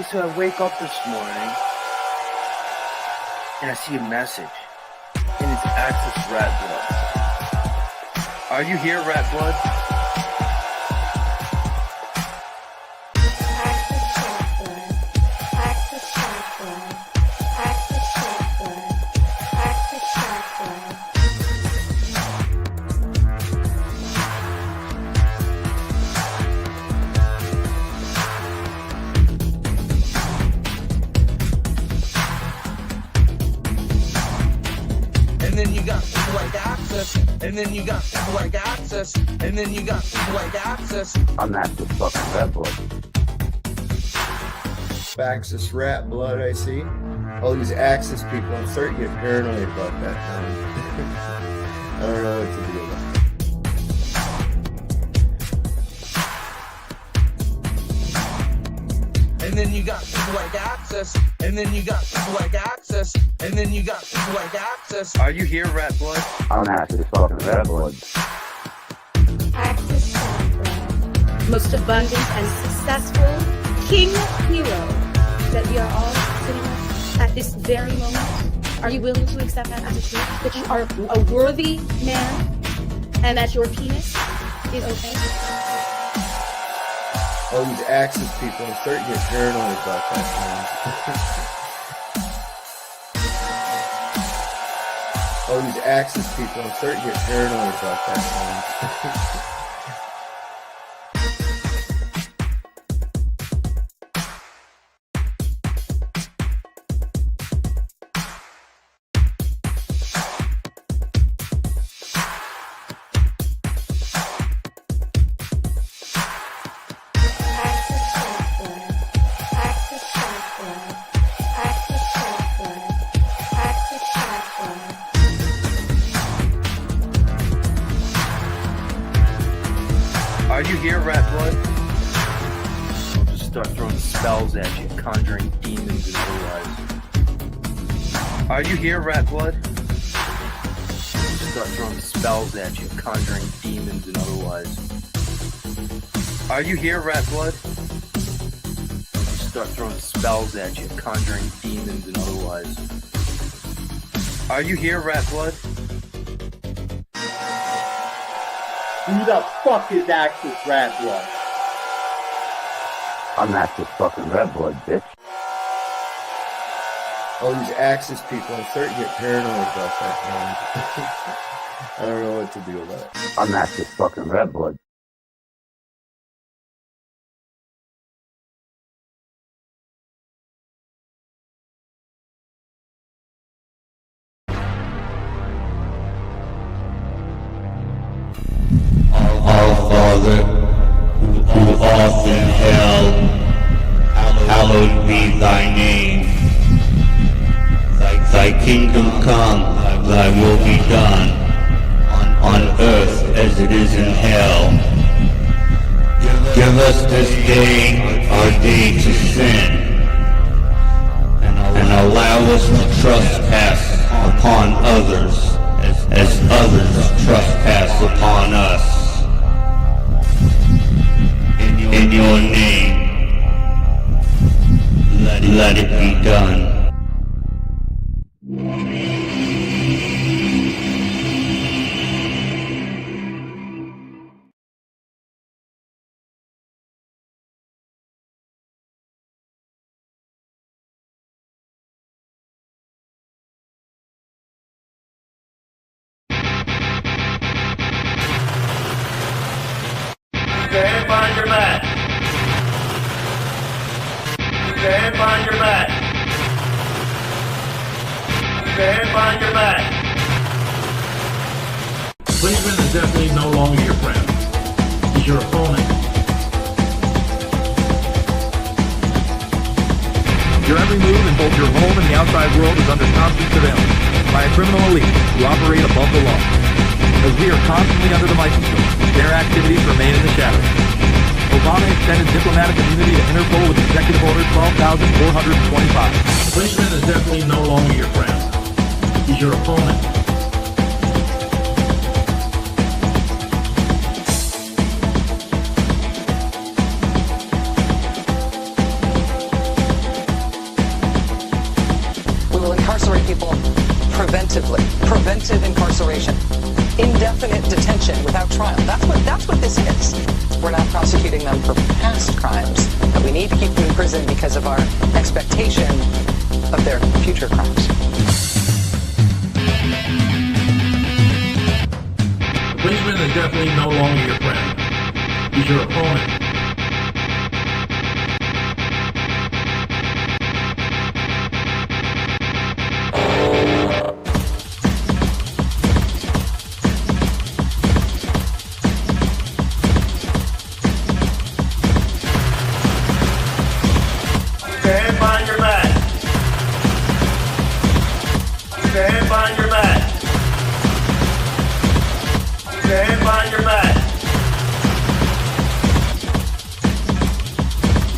So I wake up this morning and I see a message, and it's Axis Rat Blood. Are you here, Rat Blood? And then you got people like Access, and then you got people like Access, and then you got people like Access. I'm not the fucking Rat Blood. Axis Rat Blood, I see. All these Axis people, I'm starting to get paranoid about that now. I don't know what to do about it. And then you got people like Access, and then you got people like Access, and then you got people like Access. Are you here, Rat Blood? I'm not the fucking Rat Blood. Axis Rat Blood. Most abundant and successful king hero that we are all sitting with at this very moment. Are you willing to accept that as a truth? That you are a worthy man and that your penis is okay? All these Axis people, I'm starting to get paranoid about that now. All these Axis people, I'm starting to get paranoid about that now. Are you here, Rat Blood? I'll just start throwing spells at you, conjuring demons and otherwise. Are you here, Rat Blood? I'll just start throwing spells at you, conjuring demons and otherwise. Are you here, Rat Blood? I'll just start throwing spells at you, conjuring demons and otherwise. Are you here, Rat Blood? Who the fuck is Axis Rat Blood? I'm not the fucking Rat Blood, bitch. All these Axis people, I'm starting to get paranoid about that now. I don't know what to do about it. I'm not the fucking Rat Blood. Our Father, who art in hell, hallowed be thy name. Thy kingdom come, thy will be done, on earth as it is in hell. Give us this day our day to sin, and allow us to trespass upon others, as others trespass upon us. In your name, let it be done. Stand by your back. Stand by your back. Stand by your back. Policeman is definitely no longer your friend. He's your opponent. Your every move in both your home and the outside world is under constant surveillance by a criminal elite who operate above the law. As we are constantly under the microscope, their activities remain in the shadows. Obama extended diplomatic immunity to Interpol with Executive Order 12,425. The policeman is definitely no longer your friend. He's your opponent. will incarcerate people preventively. Preventive incarceration. Indefinite detention without trial. That's what this is. We're not prosecuting them for past crimes, but we need to keep them in prison because of our expectation of their future crimes. The policeman is definitely no longer your friend. He's your opponent. Stand by your back. Stand by your back. Stand by your back.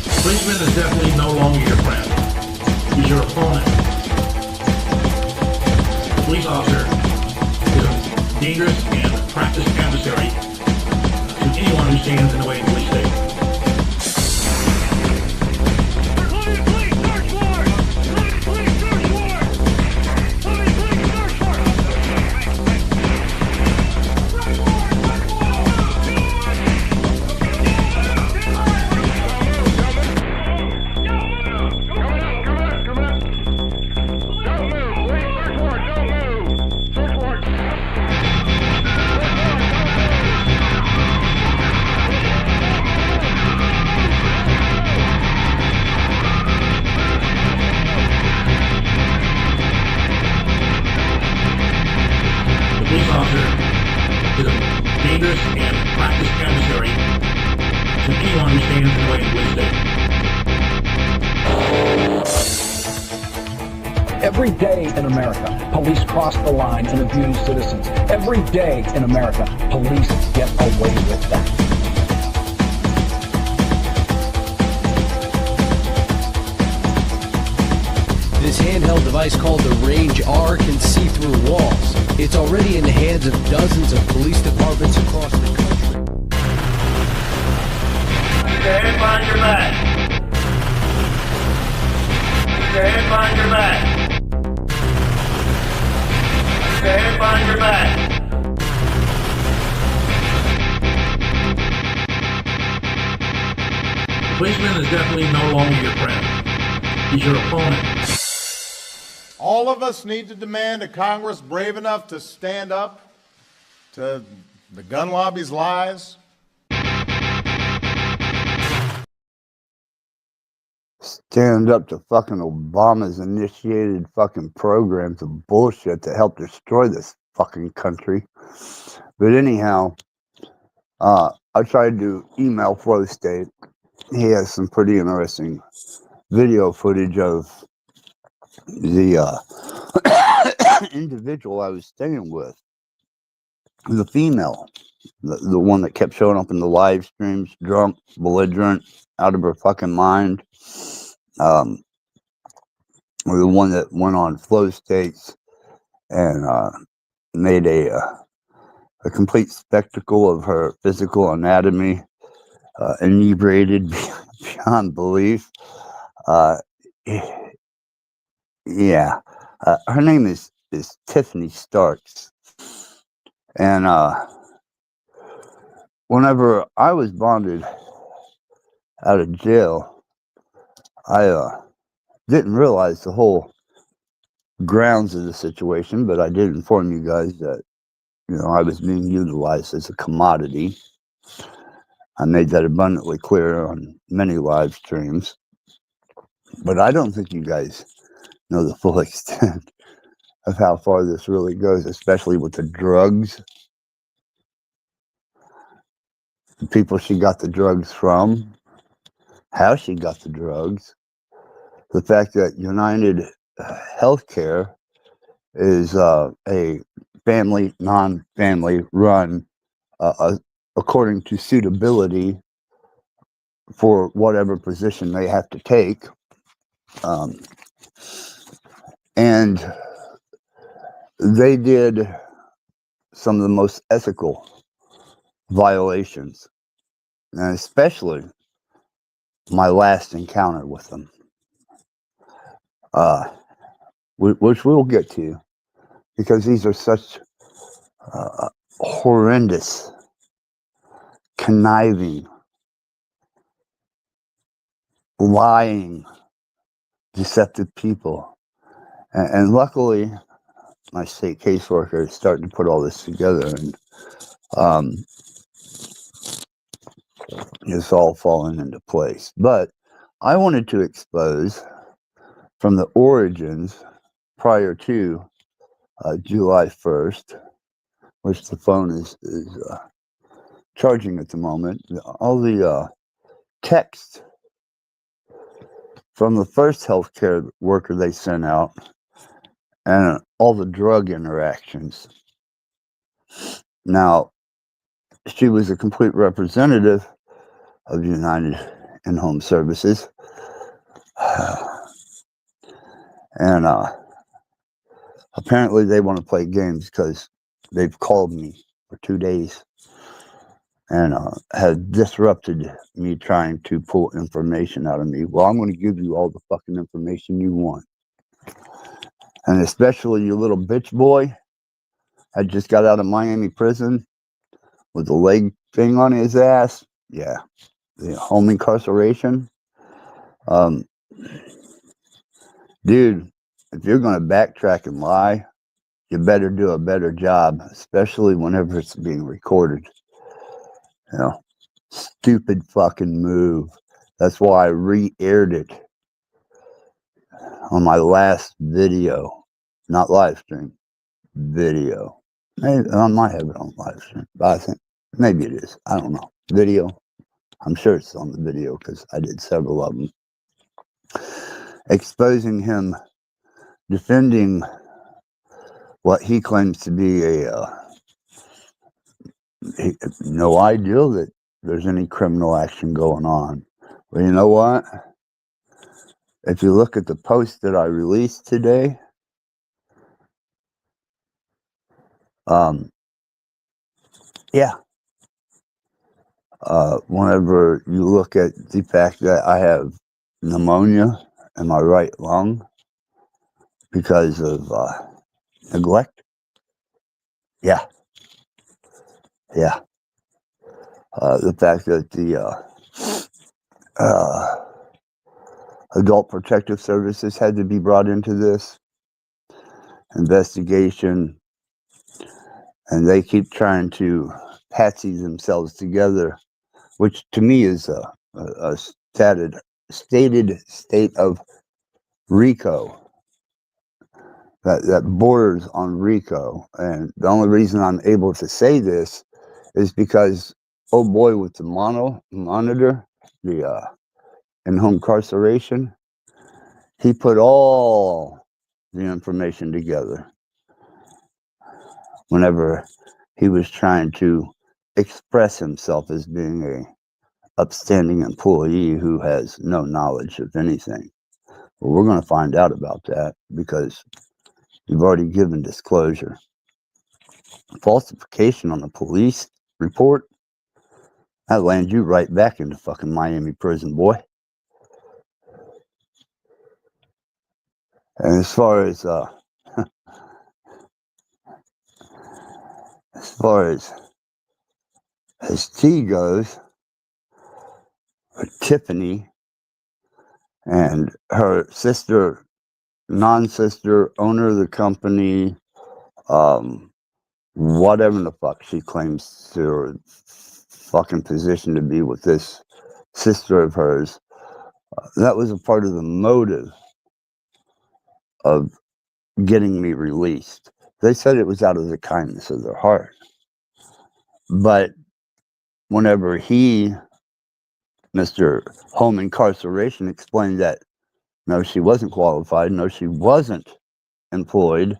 The policeman is definitely no longer your friend. He's your opponent. The police officer is a dangerous and practiced adversary to anyone who stands in the way of police state. Police officer is a dangerous and practiced adversary to anyone who stands in the way of police state. Every day in America, police cross the line and abuse citizens. Every day in America, police get away with that. This handheld device called the Range R can see through walls. It's already in the hands of dozens of police departments across the country. Stand by your back. Stand by your back. Stand by your back. The policeman is definitely no longer your friend. He's your opponent. All of us need to demand a Congress brave enough to stand up to the gun lobby's lies. Stand up to fucking Obama's initiated fucking programs of bullshit to help destroy this fucking country. But anyhow, I tried to email Flow State. He has some pretty interesting video footage of the individual I was staying with, the female, the one that kept showing up in the live streams, drunk, belligerent, out of her fucking mind, or the one that went on Flow States and made a complete spectacle of her physical anatomy, inebriated beyond belief. Yeah, her name is Tiffany Starks, and whenever I was bonded out of jail, I didn't realize the whole grounds of the situation, but I did inform you guys that, you know, I was being utilized as a commodity. I made that abundantly clear on many live streams, but I don't think you guys know the full extent of how far this really goes, especially with the drugs. The people she got the drugs from, how she got the drugs, the fact that United Healthcare is a family, non-family run according to suitability for whatever position they have to take. And they did some of the most ethical violations, and especially my last encounter with them. which we'll get to, because these are such horrendous, conniving, lying, deceptive people. And luckily, my state caseworker is starting to put all this together, and it's all falling into place. But I wanted to expose from the origins prior to July 1st, which the phone is charging at the moment, all the text from the first healthcare worker they sent out, and all the drug interactions. Now, she was a complete representative of United In-Home Services. And apparently they want to play games because they've called me for 2 days and have disrupted me trying to pull information out of me. Well, I'm going to give you all the fucking information you want. And especially you little bitch boy. I just got out of Miami prison with the leg thing on his ass. Yeah. The home incarceration. Dude, if you're going to backtrack and lie, you better do a better job, especially whenever it's being recorded. You know, stupid fucking move. That's why I re-aired it on my last video, not live stream, video. Maybe I might have it on live stream, but I think maybe it is. I don't know. Video. I'm sure it's on the video because I did several of them. Exposing him, defending what he claims to be no idea that there's any criminal action going on. Well, you know what? If you look at the post that I released today, yeah. Whenever you look at the fact that I have pneumonia in my right lung because of neglect, yeah. The fact that the Adult Protective Services had to be brought into this investigation, and they keep trying to patsy themselves together, which to me is a stated state of RICO that borders on RICO. And the only reason I'm able to say this is because old boy with the monitor, the in-home incarceration, he put all the information together whenever he was trying to express himself as being a upstanding employee who has no knowledge of anything. Well, we're going to find out about that because you've already given disclosure. Falsification on the police report, that lands you right back into fucking Miami prison, boy. And as far as T goes, Tiffany and her sister, non-sister, owner of the company, whatever the fuck she claims to her fucking position to be with this sister of hers, that was a part of the motive of getting me released. They said it was out of the kindness of their heart. But whenever he, Mr. Home Incarceration, explained that no, she wasn't qualified, no, she wasn't employed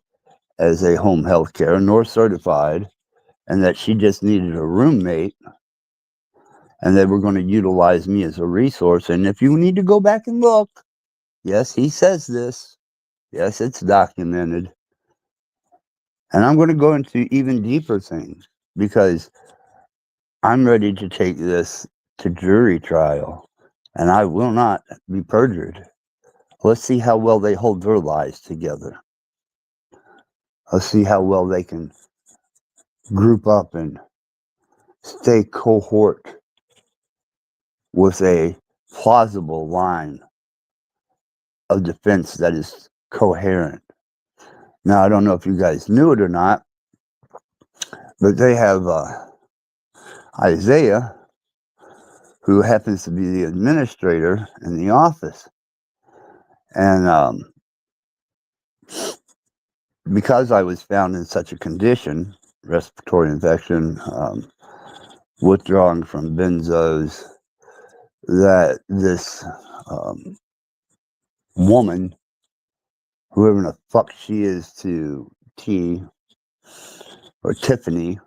as a home health care, nor certified, and that she just needed a roommate, and they were going to utilize me as a resource. And if you need to go back and look, yes, he says this. Yes, it's documented. And I'm going to go into even deeper things because I'm ready to take this to jury trial, and I will not be perjured. Let's see how well they hold their lies together. Let's see how well they can group up and stay cohort with a plausible line of defense that is coherent. Now, I don't know if you guys knew it or not, but they have Isaiah, who happens to be the administrator in the office. And because I was found in such a condition, respiratory infection, withdrawing from benzos, that this woman, whoever the fuck she is to T or Tiffany,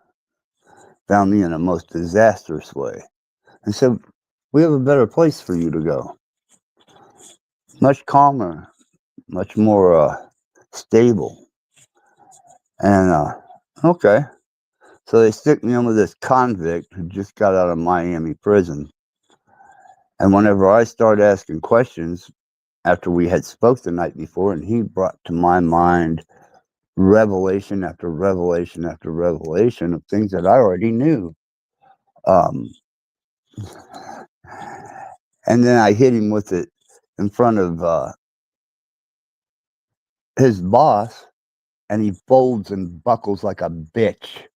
found me in a most disastrous way and said, we have a better place for you to go. Much calmer, much more stable. And okay. So they stick me in with this convict who just got out of Miami prison. And whenever I start asking questions, after we had spoke the night before, and he brought to my mind revelation after revelation after revelation of things that I already knew. And then I hit him with it in front of his boss, and he folds and buckles like a bitch.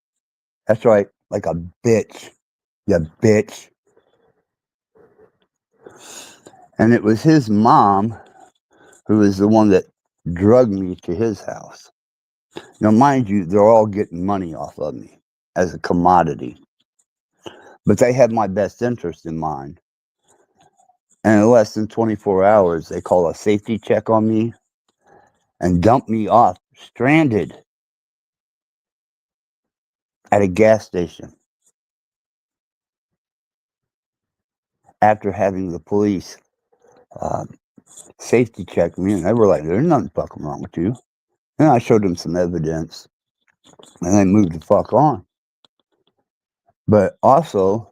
That's right, like a bitch. You bitch. And it was his mom who was the one that drugged me to his house. Now, mind you, they're all getting money off of me as a commodity. But they had my best interest in mind. And in less than 24 hours, they call a safety check on me and dump me off, stranded, at a gas station. After having the police safety check me, and they were like, there's nothing fucking wrong with you. And I showed them some evidence, and they moved the fuck on. But also,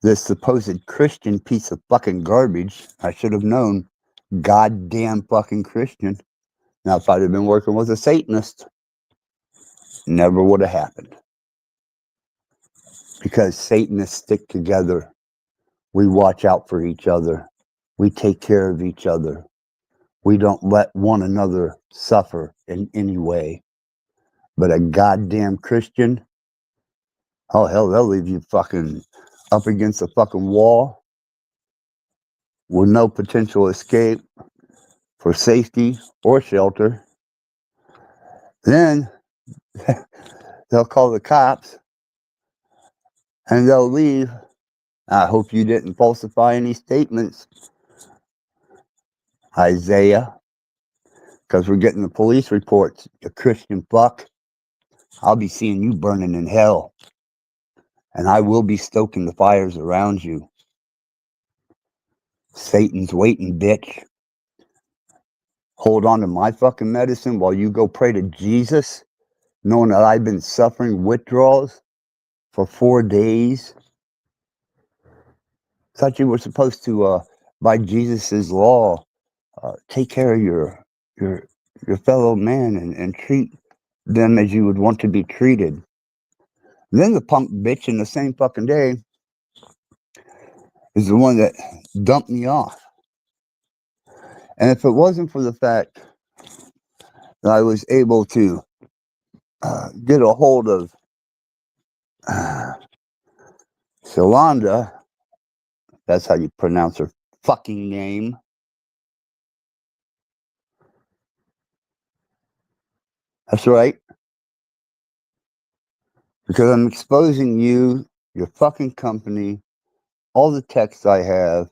this supposed Christian piece of fucking garbage, I should have known, goddamn fucking Christian. Now, if I'd have been working with a Satanist, never would have happened. Because Satanists stick together. We watch out for each other. We take care of each other. We don't let one another suffer in any way. But a goddamn Christian, oh hell, they'll leave you fucking up against a fucking wall with no potential escape for safety or shelter. Then they'll call the cops and they'll leave. I hope you didn't falsify any statements, Isaiah, because we're getting the police reports. You Christian fuck. I'll be seeing you burning in hell. And I will be stoking the fires around you. Satan's waiting, bitch. Hold on to my fucking medicine while you go pray to Jesus, knowing that I've been suffering withdrawals for 4 days. Thought you were supposed to, by Jesus's law, take care of your fellow man and treat them as you would want to be treated. And then the punk bitch in the same fucking day is the one that dumped me off. And if it wasn't for the fact that I was able to get a hold of Shalonda, that's how you pronounce her fucking name. That's right. Because I'm exposing you, your fucking company, all the texts I have.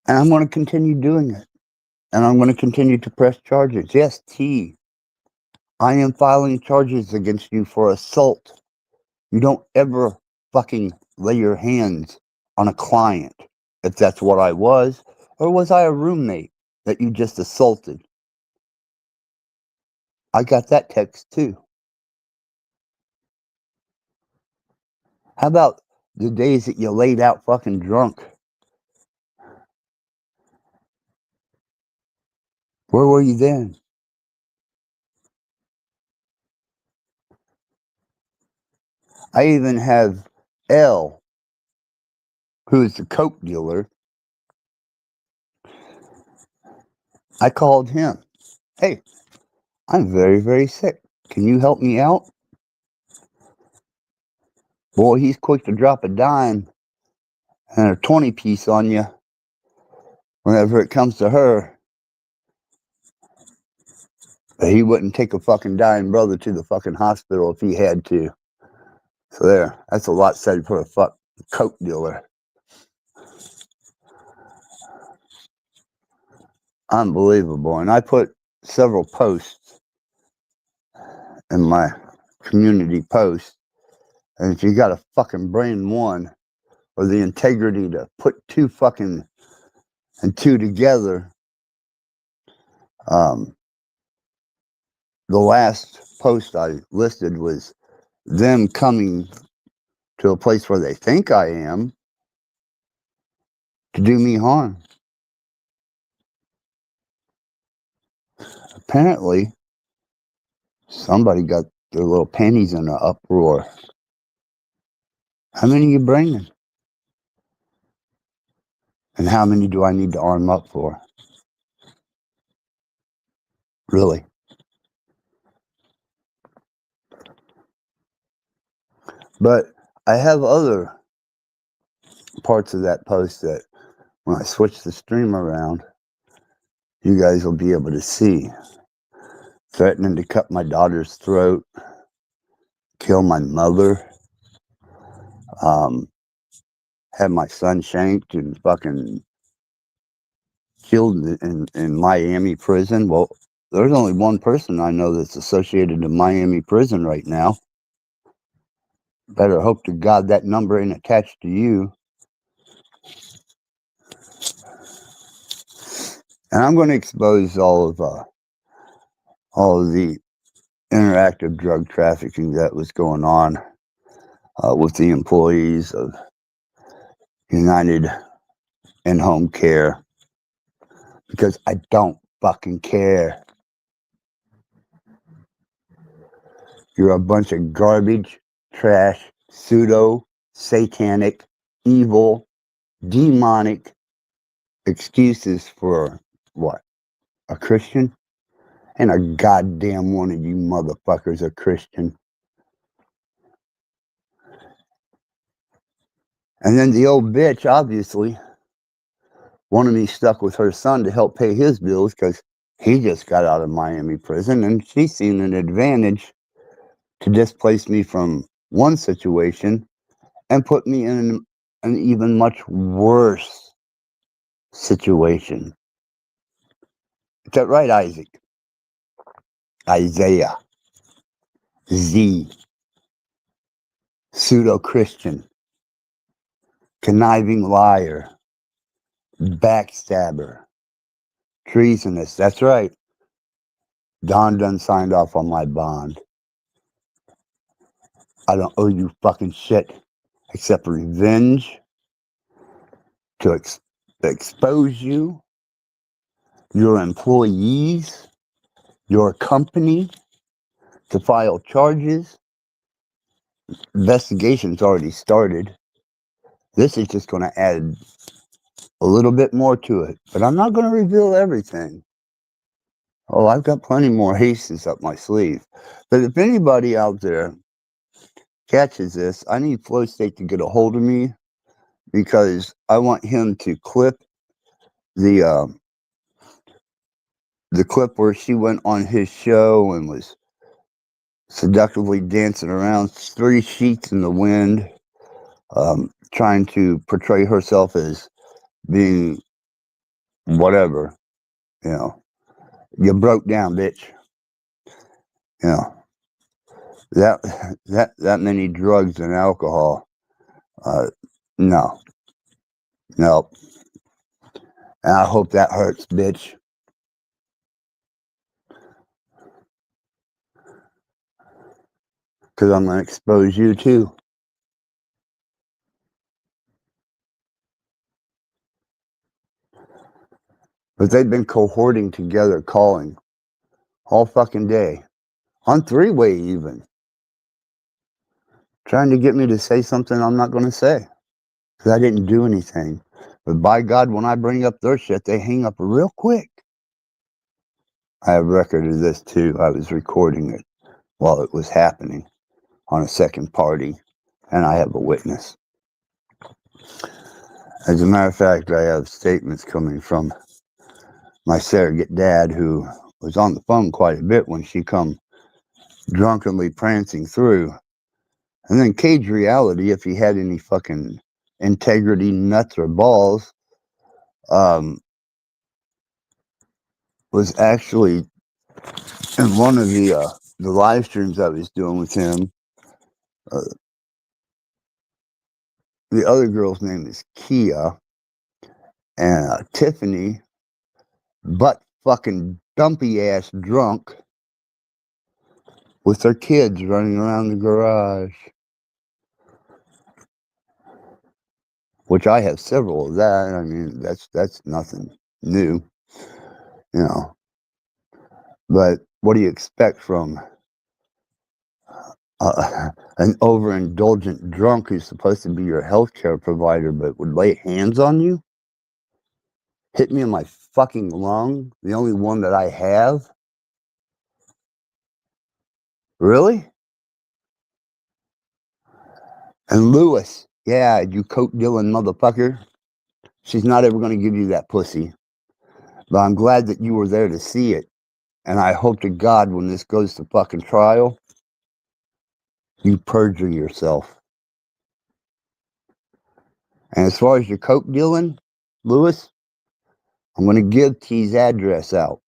And I'm going to continue doing it. And I'm going to continue to press charges. Yes, T. I am filing charges against you for assault. You don't ever fucking lay your hands on a client. If that's what I was. Or was I a roommate that you just assaulted? I got that text too. How about the days that you laid out fucking drunk Where were you then? I even have L, who is the coke dealer. I called him. Hey, I'm very, very sick. Can you help me out? Boy, he's quick to drop a dime and a 20 piece on you whenever it comes to her. But he wouldn't take a fucking dying brother to the fucking hospital if he had to. So there, that's a lot said for a coke dealer. Unbelievable. And I put several posts in my community posts. And if you got a fucking brain one, or the integrity to put two together, the last post I listed was them coming to a place where they think I am to do me harm. Apparently, somebody got their little panties in an uproar. How many are you bringing? And how many do I need to arm up for? Really? But I have other parts of that post that when I switch the stream around, you guys will be able to see. Threatening to cut my daughter's throat, kill my mother, had my son shanked and fucking killed in Miami prison. Well, there's only one person I know that's associated to Miami prison right now. Better hope to God that number ain't attached to you. And I'm going to expose all of the interactive drug trafficking that was going on with the employees of United and Home Care, because I don't fucking care. You're a bunch of garbage, trash, pseudo, satanic, evil, demonic excuses for what? A Christian? And a goddamn one of you motherfuckers a Christian. And then the old bitch, obviously, wanted me stuck with her son to help pay his bills because he just got out of Miami prison, and she's seen an advantage to displace me from one situation and put me in an even much worse situation. Is that right, Isaac? Isaiah. Z. Pseudo-Christian. Conniving liar. Backstabber. Treasonous. That's right. Don done signed off on my bond. I don't owe you fucking shit except revenge to expose you, your employees, your company, to file charges. Investigation's already started. This is just going to add a little bit more to it, but I'm not going to reveal everything. Oh, I've got plenty more aces up my sleeve. But if anybody out there catches this, I need Flow State to get a hold of me, because I want him to clip the clip where she went on his show and was seductively dancing around 3 sheets in the wind, trying to portray herself as being whatever. You know, you broke down, bitch. You know, that many drugs and alcohol. No. Nope. And I hope that hurts, bitch. Because I'm going to expose you too. But they've been cohorting together, calling all fucking day. On three-way even. Trying to get me to say something I'm not going to say. Because I didn't do anything. But by God, when I bring up their shit, they hang up real quick. I have record of this too. I was recording it while it was happening on a second party. And I have a witness. As a matter of fact, I have statements coming from my surrogate dad, who was on the phone quite a bit when she come drunkenly prancing through. And then Cage Reality, if he had any fucking integrity, nuts, or balls, was actually in one of the live streams I was doing with him. The other girl's name is Kia, and Tiffany, butt fucking dumpy ass drunk, with their kids running around the garage. Which I have several of that. I mean, that's nothing new, you know. But what do you expect from an overindulgent drunk who's supposed to be your healthcare provider, but would lay hands on you? Hit me in my fucking lung, the only one that I have? Really? And Lewis, yeah, you coke dealing motherfucker. She's not ever going to give you that pussy. But I'm glad that you were there to see it. And I hope to God when this goes to fucking trial, you perjure yourself. And as far as your coke dealing, Lewis, I'm going to give T's address out.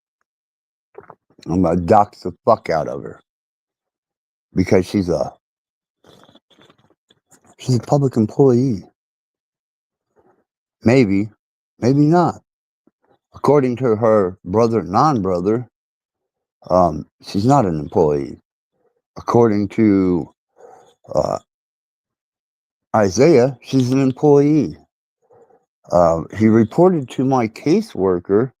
I'm going to dox the fuck out of her. Because she's a public employee. Maybe, maybe not. According to her brother, non-brother, she's not an employee. According to Isaiah, she's an employee. He reported to my caseworker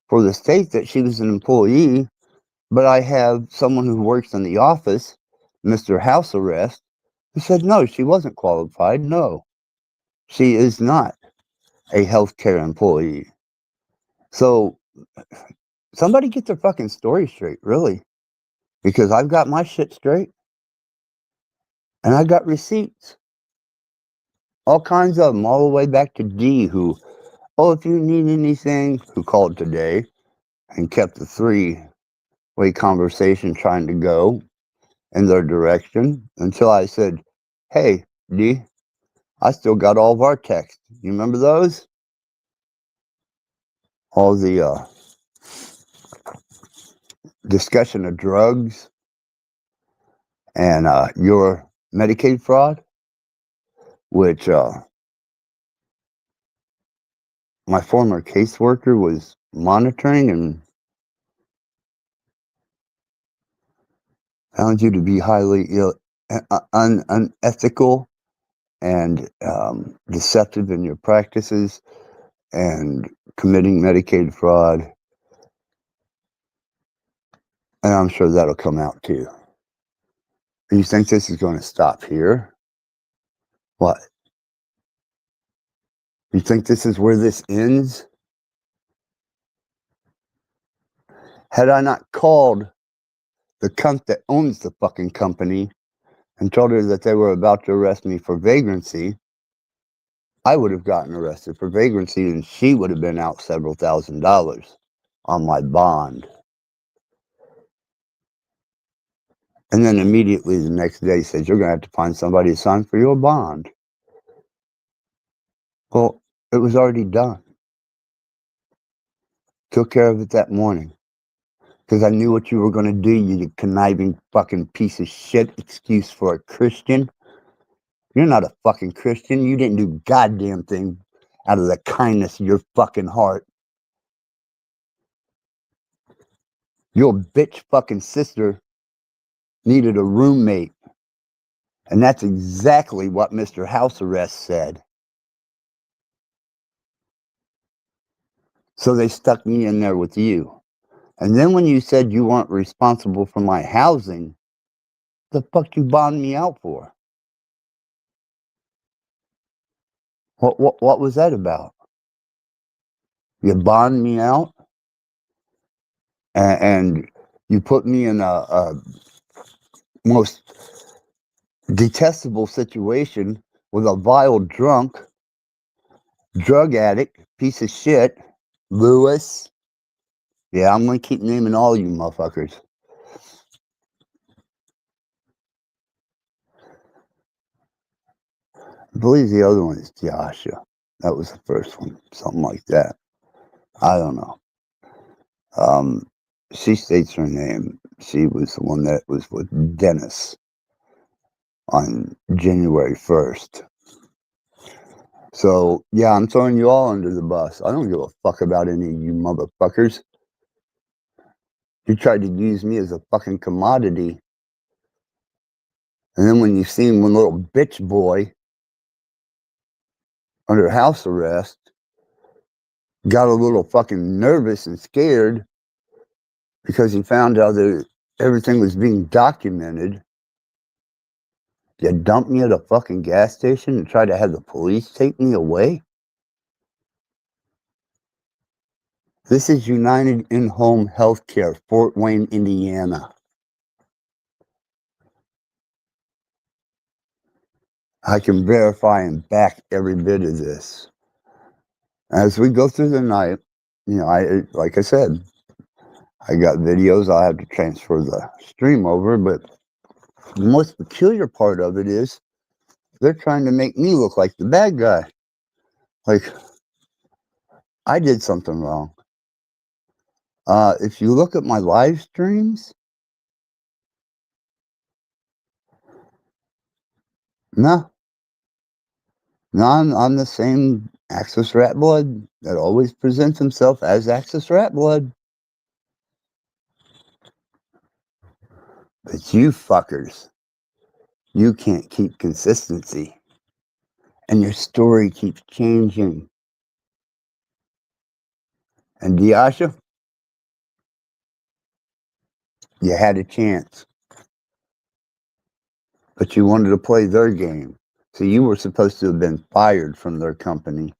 for the state that she was an employee, but I have someone who works in the office, Mr. House Arrest, who said no, she wasn't qualified. No, she is not a healthcare employee. So somebody get their fucking story straight, really. Because I've got my shit straight. And I got receipts. All kinds of them, all the way back to D, who, oh, if you need anything, who called today and kept the three-way conversation trying to go in their direction until I said, hey, D, I still got all of our texts. You remember those? All the discussion of drugs and your Medicaid fraud, which my former caseworker was monitoring and found you to be highly unethical and deceptive in your practices and committing Medicaid fraud. And I'm sure that'll come out too. You think this is going to stop here? What? You think this is where this ends? Had I not called the cunt that owns the fucking company and told her that they were about to arrest me for vagrancy, I would have gotten arrested for vagrancy and she would have been out several $1,000s on my bond. And then immediately the next day says, you're going to have to find somebody to sign for your bond. Well, it was already done. Took care of it that morning. Because I knew what you were going to do, you conniving fucking piece of shit excuse for a Christian. You're not a fucking Christian. You didn't do goddamn thing out of the kindness of your fucking heart. Your bitch fucking sister needed a roommate. And that's exactly what Mr. House Arrest said. So they stuck me in there with you. And then when you said you weren't responsible for my housing, the fuck you bond me out for? What was that about? You bond me out and you put me in a most detestable situation with a vile drunk, drug addict, piece of shit, Lewis. Yeah, I'm going to keep naming all you motherfuckers. I believe the other one is Joshua. That was the first one. Something like that. I don't know. She states her name. She was the one that was with Dennis on January 1st. So, yeah, I'm throwing you all under the bus. I don't give a fuck about any of you motherfuckers. You tried to use me as a fucking commodity. And then when you seen one little bitch boy under house arrest, got a little fucking nervous and scared because he found out that everything was being documented. You dumped me at a fucking gas station and tried to have the police take me away? This is United In-Home Healthcare, Fort Wayne, Indiana. I can verify and back every bit of this. As we go through the night, you know, like I said, I got videos. I'll have to transfer the stream over, but the most peculiar part of it is they're trying to make me look like the bad guy. Like, I did something wrong. If you look at my live streams, no, I'm the same Axis Rat Blood that always presents himself as Axis Rat Blood. But you fuckers, you can't keep consistency. And your story keeps changing. And Diasha, you had a chance. But you wanted to play their game. So you were supposed to have been fired from their company.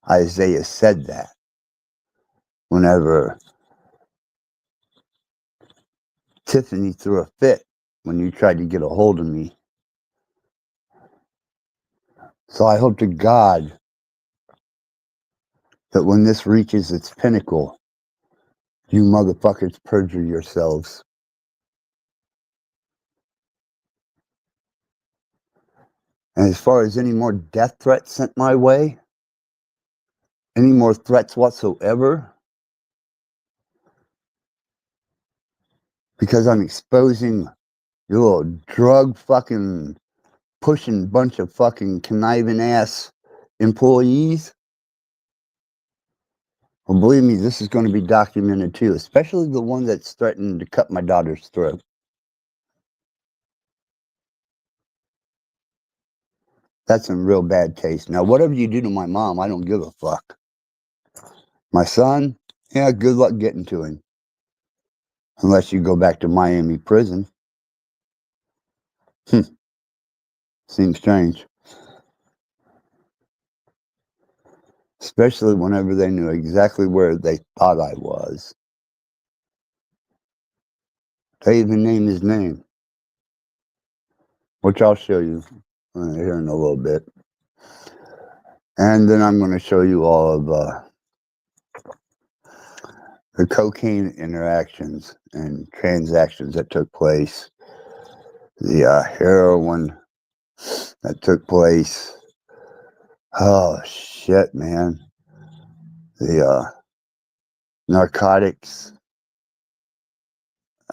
Isaiah said that whenever Tiffany threw a fit when you tried to get a hold of me. So I hope to God that when this reaches its pinnacle, you motherfuckers perjure yourselves. And as far as any more death threats sent my way, any more threats whatsoever, because I'm exposing your little drug fucking pushing bunch of fucking conniving ass employees, well, believe me, this is going to be documented too, especially the one that's threatening to cut my daughter's throat. That's in real bad taste. Now, whatever you do to my mom, I don't give a fuck. My son, yeah, good luck getting to him. Unless you go back to Miami prison. Seems strange. Especially whenever they knew exactly where they thought I was. They even named his name. Which I'll show you here in a little bit. And then I'm going to show you all of the cocaine interactions and transactions that took place. The heroin that took place. Oh, shit, man. The narcotics.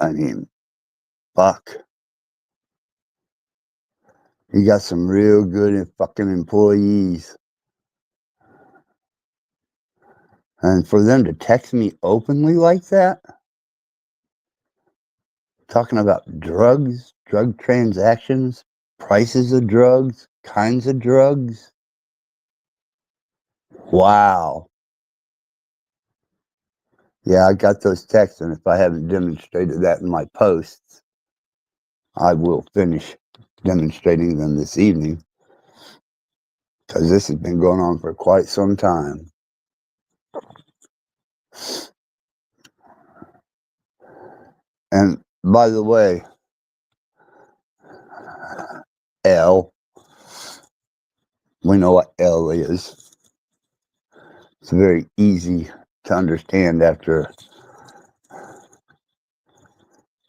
I mean, fuck. You got some real good fucking employees. And for them to text me openly like that, talking about drugs, drug transactions, prices of drugs, kinds of drugs. Wow. Yeah, I got those texts, and if I haven't demonstrated that in my posts, I will finish demonstrating them this evening, because this has been going on for quite some time. And by the way, L, we know what L is. It's very easy to understand after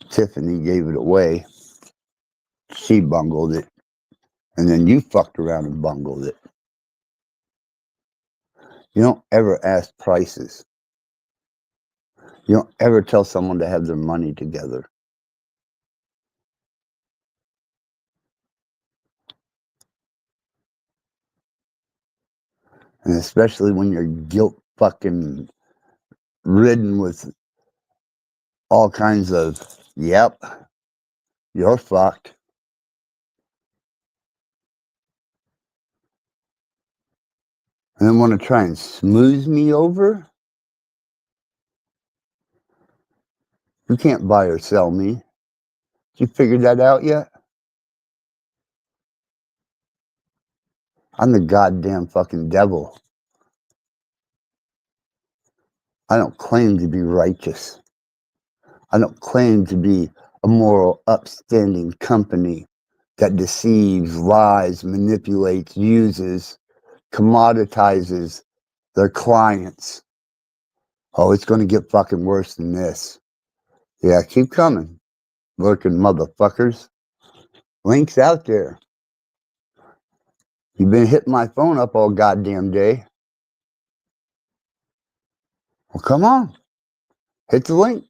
Tiffany gave it away. She bungled it, and then you fucked around and bungled it. You don't ever ask prices. You don't ever tell someone to have their money together. And especially when you're guilt fucking ridden with all kinds of, yep, you're fucked. And then want to try and smooth me over? You can't buy or sell me. You figured that out yet? I'm the goddamn fucking devil. I don't claim to be righteous. I don't claim to be a moral, upstanding company that deceives, lies, manipulates, uses, commoditizes their clients. Oh, it's going to get fucking worse than this. Yeah, keep coming, lurking motherfuckers. Link's out there. You've been hitting my phone up all goddamn day. Well, come on. Hit the link.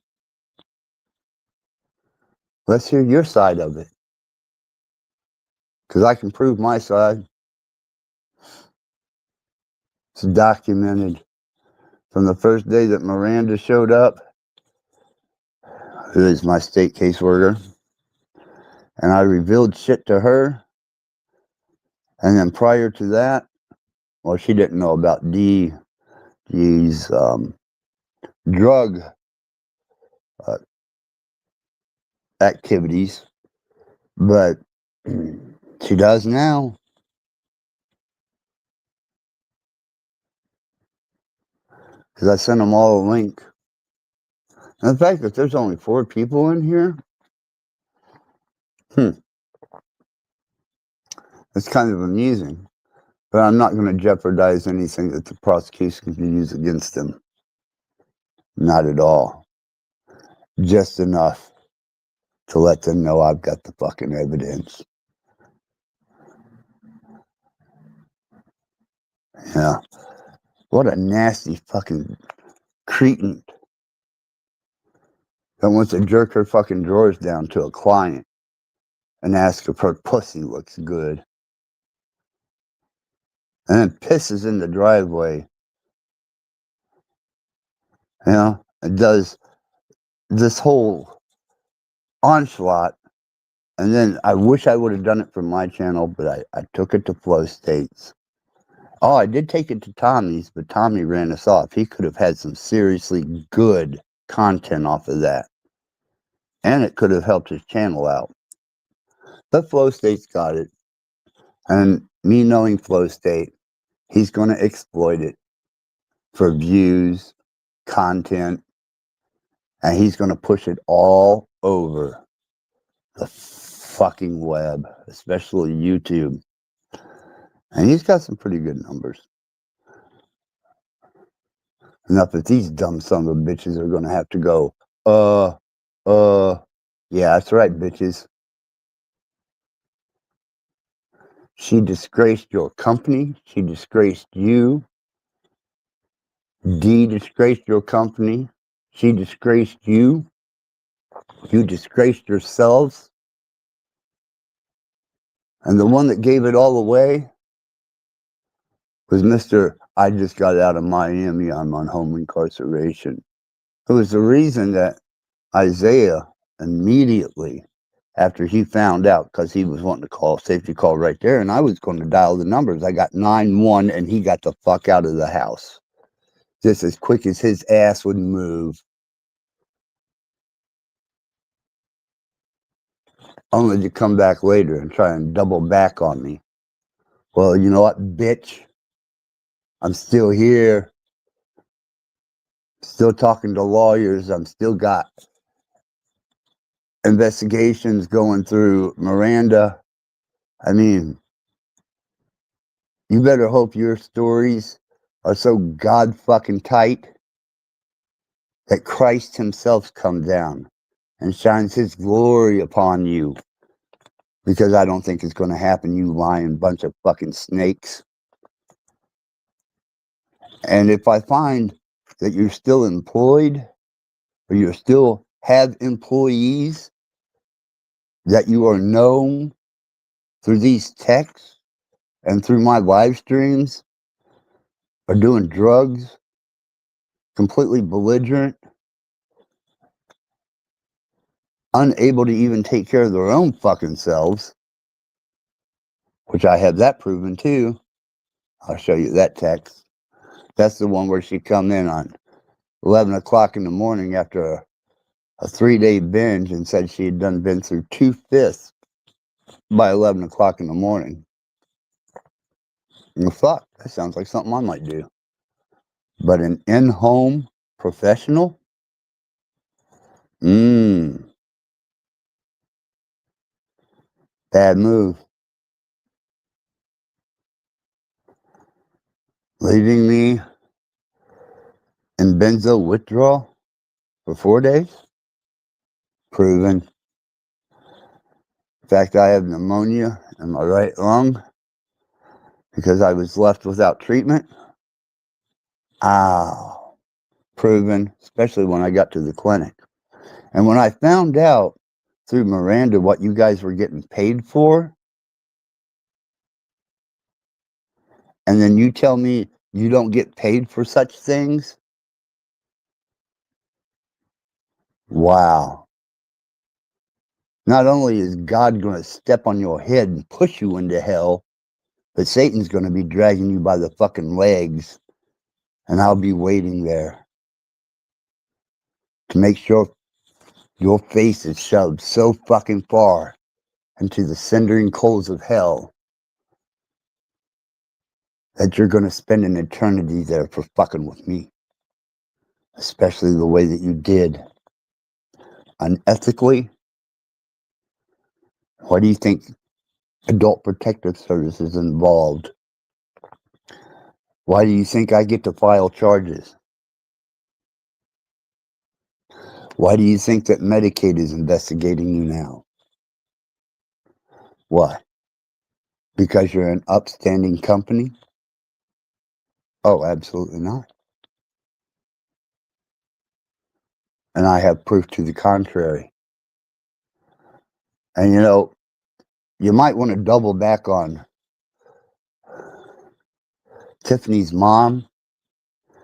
Let's hear your side of it. Because I can prove my side. It's documented from the first day that Miranda showed up, who is my state caseworker, and I revealed shit to her. And then prior to that, well, she didn't know about these drug activities, but she does now. Because I sent them all a link. And the fact that there's only 4 people in here, it's kind of amusing. But I'm not going to jeopardize anything that the prosecution can use against them. Not at all. Just enough to let them know I've got the fucking evidence. Yeah. What a nasty fucking cretin that wants to jerk her fucking drawers down to a client and ask if her pussy looks good. And then pisses in the driveway. You know, it does this whole onslaught. And then I wish I would have done it for my channel, but I took it to Flow States. Oh, I did take it to Tommy's, but Tommy ran us off. He could have had some seriously good content off of that. And it could have helped his channel out. But Flow State's got it. And me knowing Flow State, he's going to exploit it for views, content, and he's going to push it all over the fucking web, especially YouTube. And he's got some pretty good numbers. Enough that these dumb son of bitches are going to have to go, yeah, that's right, bitches. She disgraced your company. She disgraced you. D disgraced your company. She disgraced you. You disgraced yourselves. And the one that gave it all away was Mr. I just got out of Miami. I'm on home incarceration. It was the reason that Isaiah immediately after he found out, because he was wanting to call safety call right there, and I was going to dial the numbers. I got 911, and he got the fuck out of the house just as quick as his ass would move. Only to come back later and try and double back on me. Well, you know what, bitch? I'm still here. Still talking to lawyers. I'm still got investigations going through Miranda. I mean, you better hope your stories are so god fucking tight that Christ himself comes down and shines his glory upon you. Because I don't think it's going to happen, you lying bunch of fucking snakes. And if I find that you're still employed, or you still have employees, that you are known through these texts and through my live streams, are doing drugs, completely belligerent, unable to even take care of their own fucking selves, which I have that proven too. I'll show you that text. That's the one where she come in on 11 o'clock in the morning after a 3-day binge and said she had been through 2/5 by 11 o'clock in the morning. Well, fuck, that sounds like something I might do. But an in-home professional? Bad move. Leaving me in benzo withdrawal for 4 days? Proven. In fact, I have pneumonia in my right lung because I was left without treatment. Ow. Proven, especially when I got to the clinic. And when I found out through Miranda what you guys were getting paid for, and then you tell me you don't get paid for such things? Wow. Not only is God going to step on your head and push you into hell, but Satan's going to be dragging you by the fucking legs, and I'll be waiting there to make sure your face is shoved so fucking far into the cindering coals of hell that you're going to spend an eternity there for fucking with me. Especially the way that you did. Unethically. Why do you think Adult Protective Service is involved? Why do you think I get to file charges? Why do you think that Medicaid is investigating you now? Why? Because you're an upstanding company? Oh, absolutely not. And I have proof to the contrary. And you know, you might want to double back on Tiffany's mom,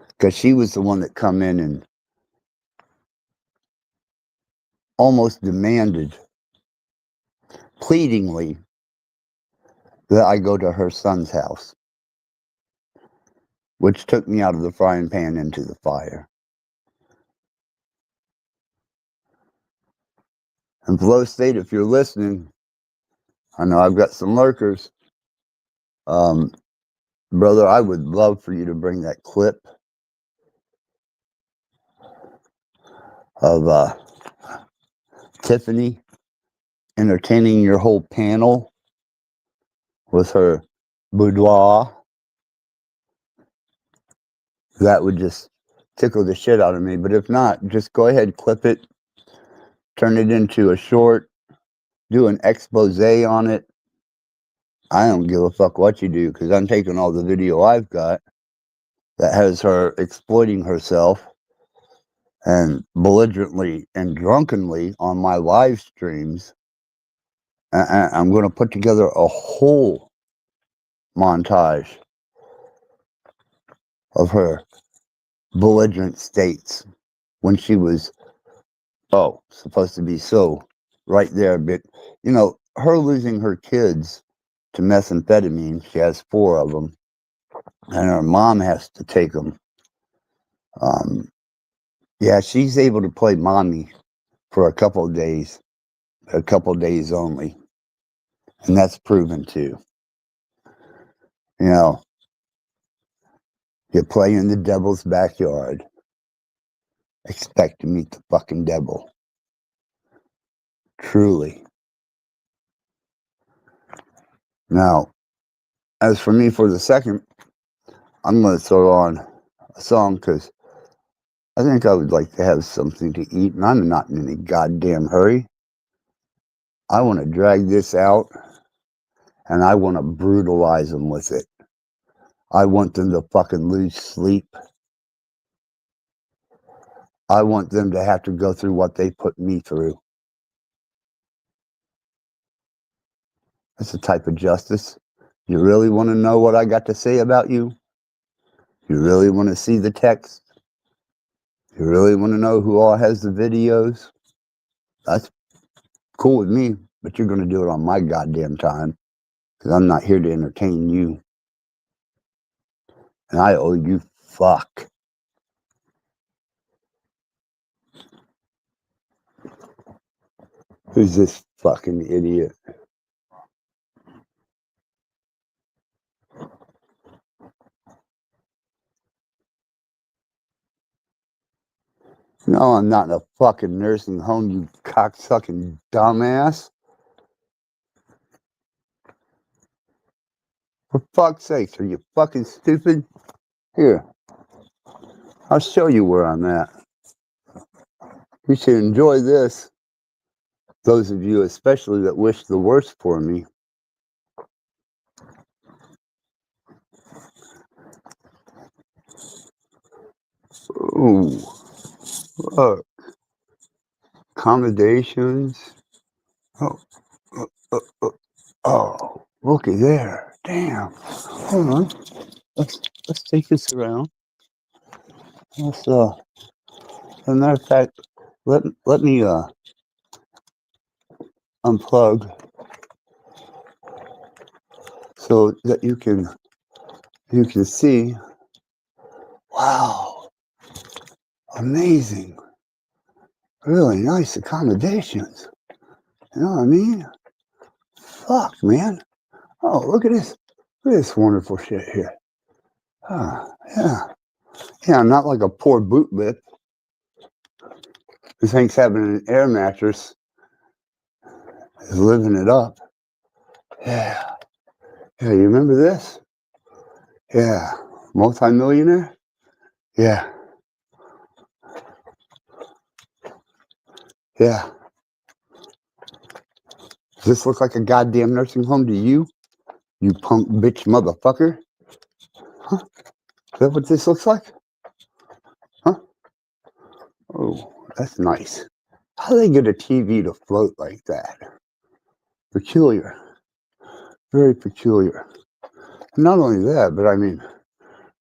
because she was the one that come in and almost demanded, pleadingly, that I go to her son's house, which took me out of the frying pan into the fire. And Flow State, if you're listening, I know I've got some lurkers. Brother, I would love for you to bring that clip of Tiffany entertaining your whole panel with her boudoir. That would just tickle the shit out of me. But if not, just go ahead, clip it, turn it into a short, do an expose on it. I don't give a fuck what you do, because I'm taking all the video I've got that has her exploiting herself and belligerently and drunkenly on my live streams. And I'm going to put together a whole montage of her belligerent states when she was, supposed to be so right there. But, you know, her losing her kids to methamphetamine, she has 4 of them, and her mom has to take them. Yeah, she's able to play mommy for a couple of days only. And that's proven too. You know, you play in the devil's backyard, expect to meet the fucking devil. Truly. Now, as for me for the second, I'm going to throw on a song because I think I would like to have something to eat, and I'm not in any goddamn hurry. I want to drag this out, and I want to brutalize them with it. I want them to fucking lose sleep. I want them to have to go through what they put me through. That's the type of justice. You really want to know what I got to say about you? You really want to see the text? You really want to know who all has the videos? That's cool with me, but you're going to do it on my goddamn time, because I'm not here to entertain you. And I owe you fuck. Who's this fucking idiot? No, I'm not in a fucking nursing home, you cocksucking dumbass. For fuck's sakes, are you fucking stupid? Here, I'll show you where I'm at. You should enjoy this. Those of you especially that wish the worst for me. Ooh, look. Accommodations. Oh, looky there. Damn. Hold on. Let's take this around. Let's as a matter of fact, let me unplug so that you can see. Wow. Amazing. Really nice accommodations. You know what I mean? Fuck, man. Oh, look at this. Look at this wonderful shit here. Yeah. Yeah, not like a poor boot lip. This Hank's having an air mattress. Is living it up. Yeah. Yeah, you remember this? Yeah. Multi-millionaire? Yeah. Yeah. Does this look like a goddamn nursing home to you? You punk bitch motherfucker? Huh? Is that what this looks like? Huh? Oh, that's nice. How do they get a TV to float like that? Peculiar. Very peculiar. And not only that, but I mean,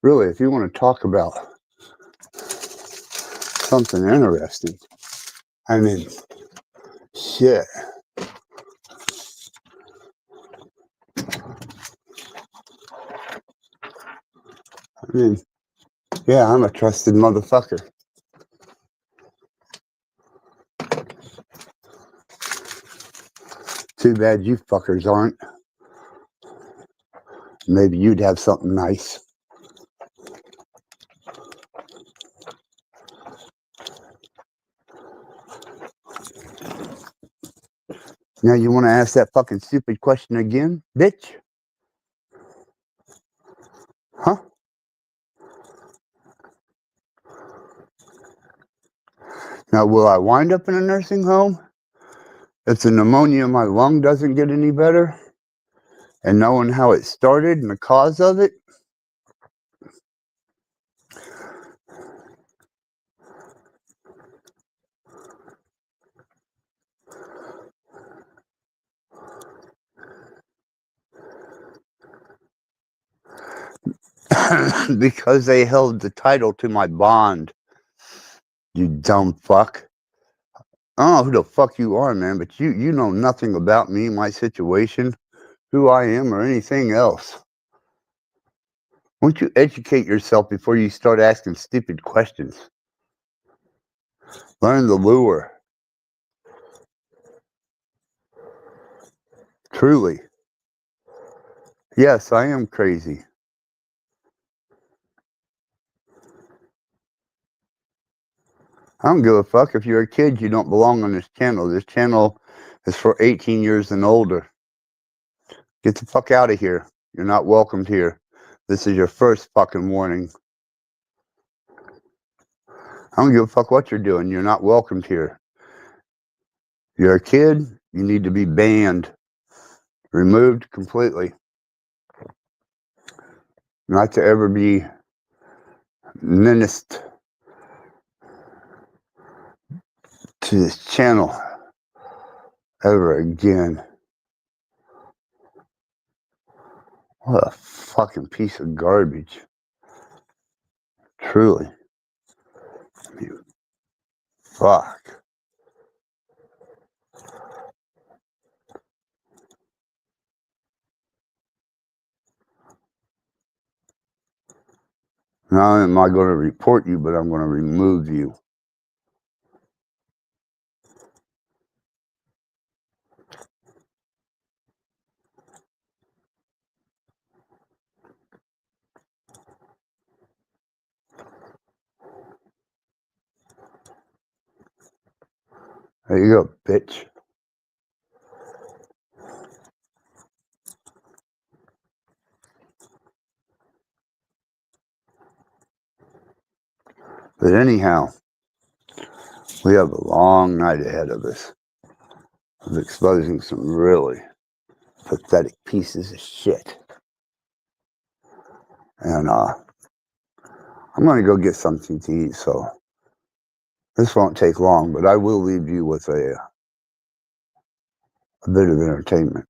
really, if you want to talk about something interesting, I mean, shit. I mean, yeah, I'm a trusted motherfucker. Too bad you fuckers aren't. Maybe you'd have something nice. Now you want to ask that fucking stupid question again, bitch? Huh? Now, will I wind up in a nursing home if the pneumonia in my lung doesn't get any better? And knowing how it started and the cause of it? Because they held the title to my bond. You dumb fuck. I don't know who the fuck you are, man, but you know nothing about me, my situation, who I am, or anything else. Won't you educate yourself before you start asking stupid questions? Learn the lure. Truly. Yes, I am crazy. I don't give a fuck. If you're a kid, you don't belong on this channel. This channel is for 18 years and older. Get the fuck out of here. You're not welcomed here. This is your first fucking warning. I don't give a fuck what you're doing. You're not welcomed here. You're a kid. You need to be banned. Removed completely. Not to ever be menaced to this channel ever again. What a fucking piece of garbage. Truly. I mean, fuck. Not only am I going to report you, but I'm going to remove you. There you go, bitch. But anyhow, we have a long night ahead of us of exposing some really pathetic pieces of shit. And I'm going to go get something to eat, so this won't take long, but I will leave you with a bit of entertainment.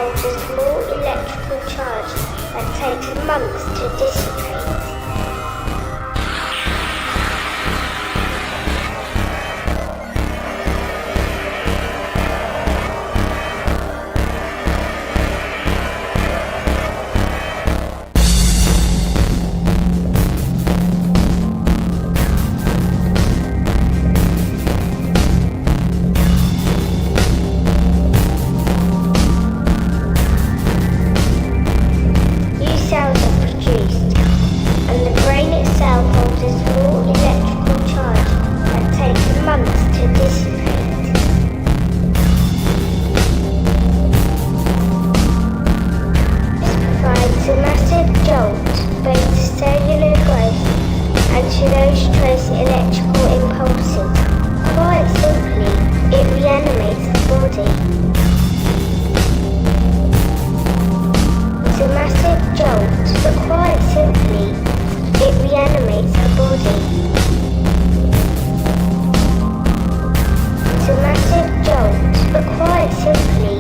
holds a small electrical charge that takes months to dissipate. New cells are produced, and the brain itself holds a small electrical charge that takes months to dissipate. This provides a massive jolt both to cellular growth and to those trace electrical impulses. Quite simply, it reanimates the body. It's a massive jolt, but quite simply, it reanimates the body. It's a massive jolt, but quite simply,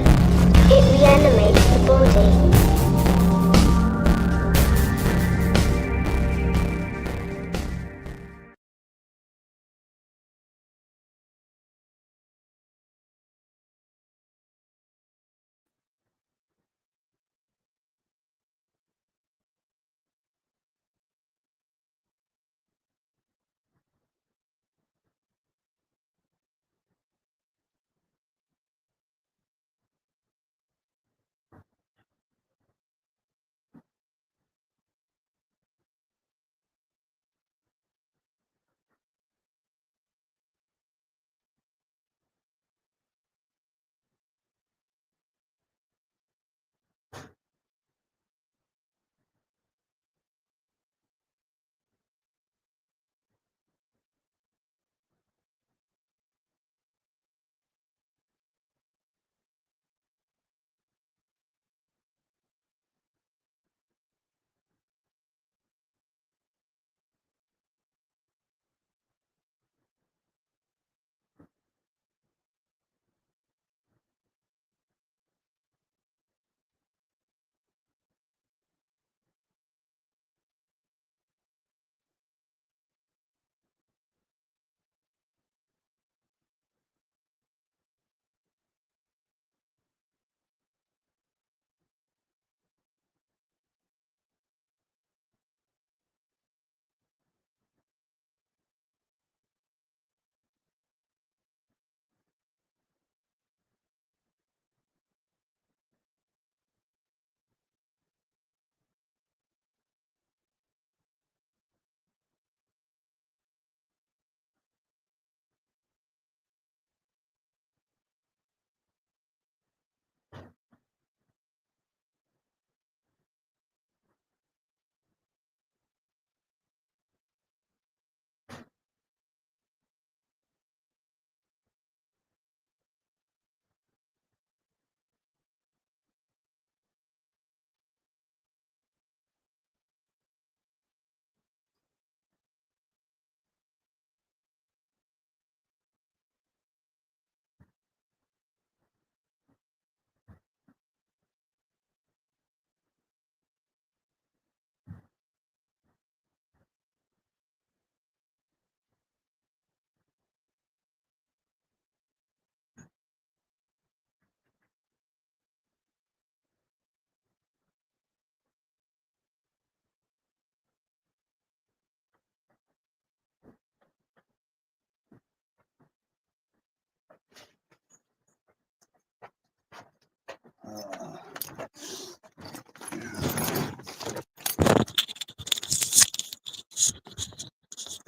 it reanimates the body.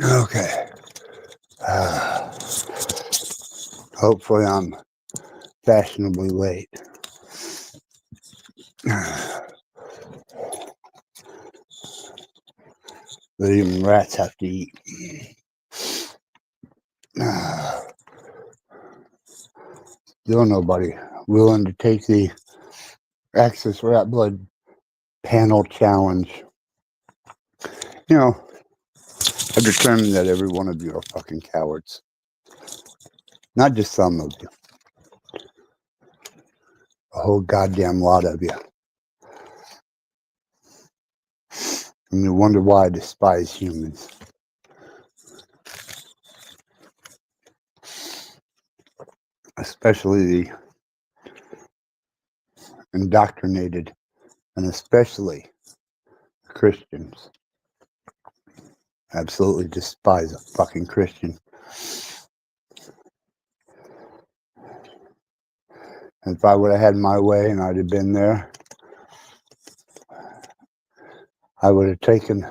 Okay. Hopefully I'm fashionably late. But even rats have to eat. Still nobody willing to take the Access Rat Blood panel challenge. You know, I've determined that every one of you are fucking cowards. Not just some of you. A whole goddamn lot of you. And you wonder why I despise humans. Especially the indoctrinated, and especially Christians. Absolutely despise a fucking Christian. If I would have had my way and I'd have been there, I would have taken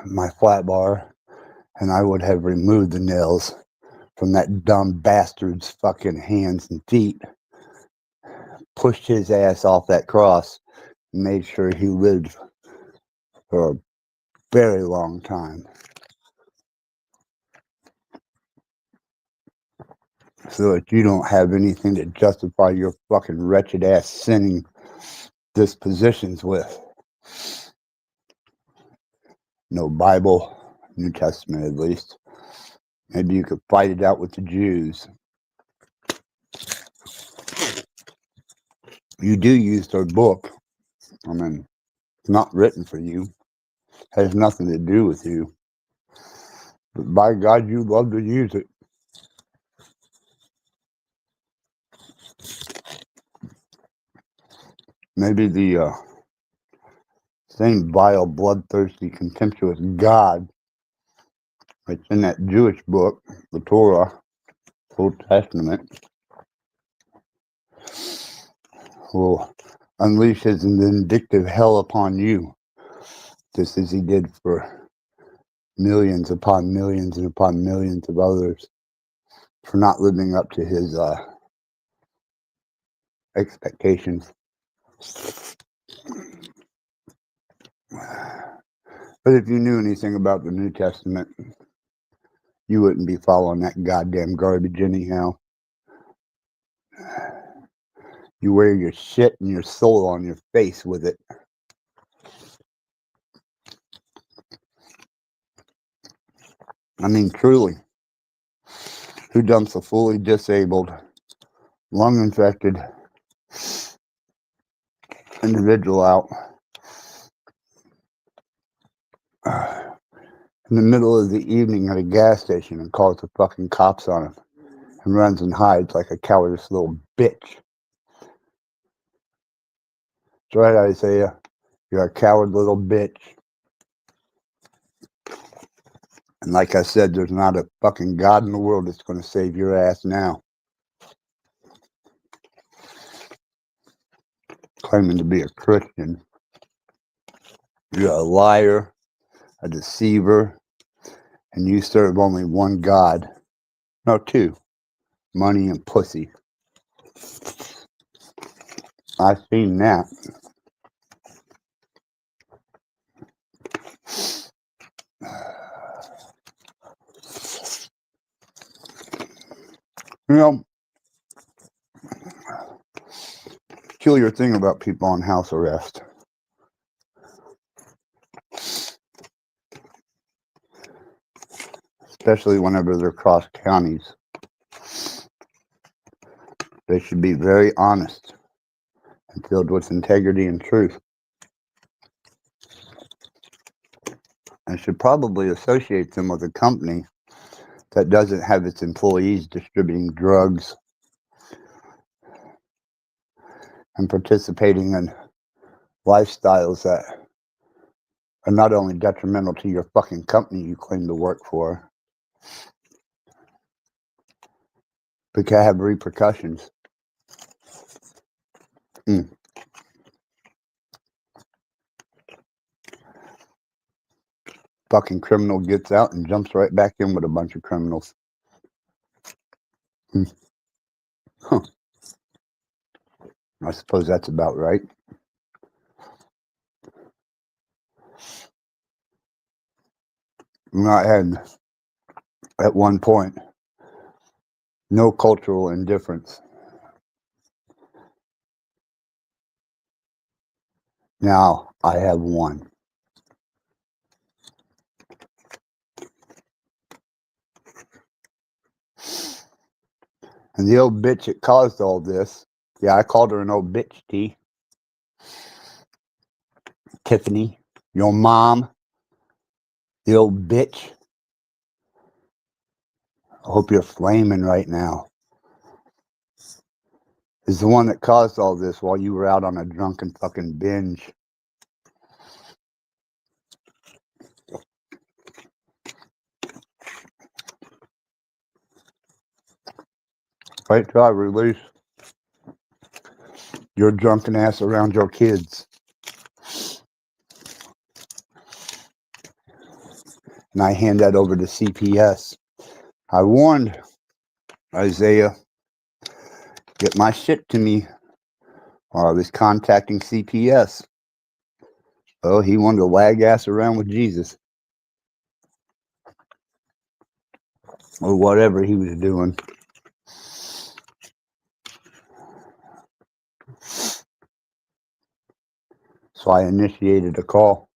my flat bar and I would have removed the nails from that dumb bastard's fucking hands and feet, pushed his ass off that cross, and made sure he lived for a very long time. So that you don't have anything to justify your fucking wretched ass sinning dispositions with. No Bible, New Testament at least. Maybe you could fight it out with the Jews. You do use their book. I mean, it's not written for you. Has nothing to do with you. But by God, you love to use it. Maybe the same vile, bloodthirsty, contemptuous God that's in that Jewish book, the Torah, Old Testament, will unleash his vindictive hell upon you, just as he did for millions upon millions and upon millions of others for not living up to his expectations. But if you knew anything about the New Testament, you wouldn't be following that goddamn garbage anyhow. You wear your shit and your soul on your face with it. I mean, truly. Who dumps a fully disabled, lung-infected individual out in the middle of the evening at a gas station and calls the fucking cops on him and runs and hides like a cowardice little bitch? That's right, Isaiah. You're a coward little bitch. And like I said, there's not a fucking God in the world that's going to save your ass now. Claiming to be a Christian. You're a liar, a deceiver, and you serve only one God. No, two. Money and pussy. I've seen that. You know, peculiar thing about people on house arrest. Especially whenever they're cross counties. They should be very honest and filled with integrity and truth. And should probably associate them with a company that doesn't have its employees distributing drugs and participating in lifestyles that are not only detrimental to your fucking company you claim to work for, but can have repercussions. Fucking criminal gets out and jumps right back in with a bunch of criminals. Huh. I suppose that's about right. I had, at one point, no cultural indifference. Now I have one. And the old bitch that caused all this, yeah, I called her an old bitch, T. Tiffany, your mom, the old bitch. I hope you're flaming right now. Is the one that caused all this while you were out on a drunken fucking binge. Wait till I release your drunken ass around your kids. And I hand that over to CPS. I warned Isaiah, get my shit to me while I was contacting CPS. Oh, he wanted to lag ass around with Jesus. Or whatever he was doing. So I initiated a call.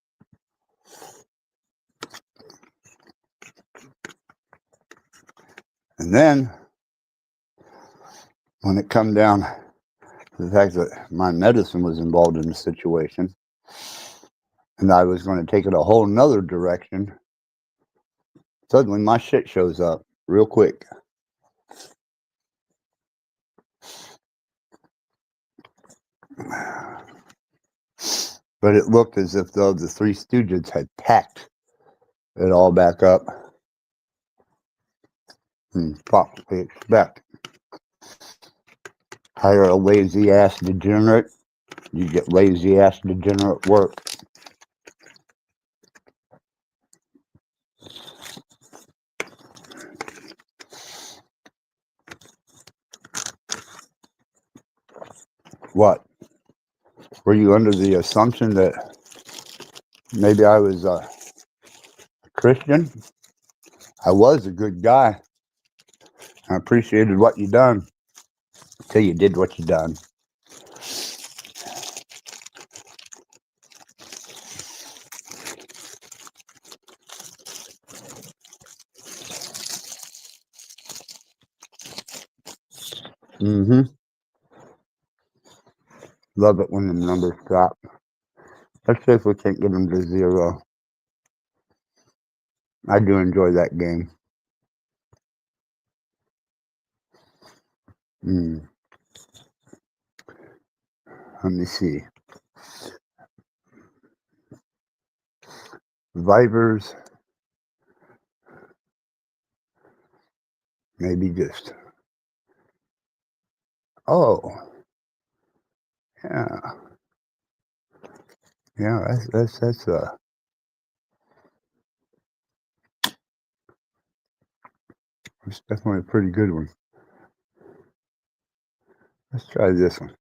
And then, when it come down to the fact that my medicine was involved in the situation, and I was going to take it a whole nother direction, suddenly my shit shows up real quick. But it looked as if though the Three Stooges had packed it all back up. Probably expect. Hire a lazy ass degenerate, you get lazy ass degenerate work. What? Were you under the assumption that maybe I was a Christian? I was a good guy. I appreciated what you done until you did what you done. Love it when the numbers drop. Let's see if we can't get them to 0. I do enjoy that game. Let me see. Vipers. Maybe just. Oh. Yeah. Yeah, that's that's definitely a pretty good one. Let's try this one.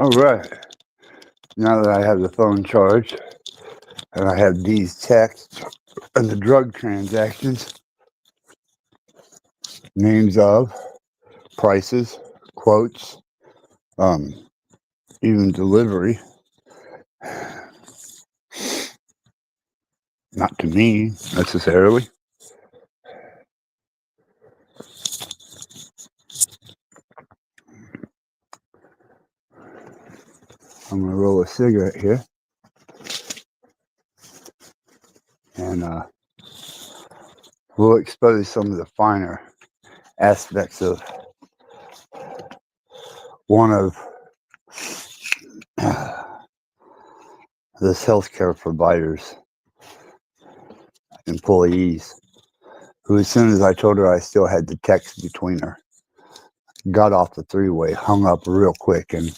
All right. Now that I have the phone charged and I have these texts and the drug transactions, names of, prices, quotes, even delivery. Not to me necessarily. I'm going to roll a cigarette here. And we'll expose some of the finer aspects of one of this healthcare provider's employees, who, as soon as I told her I still had the text between her, got off the three-way, hung up real quick, and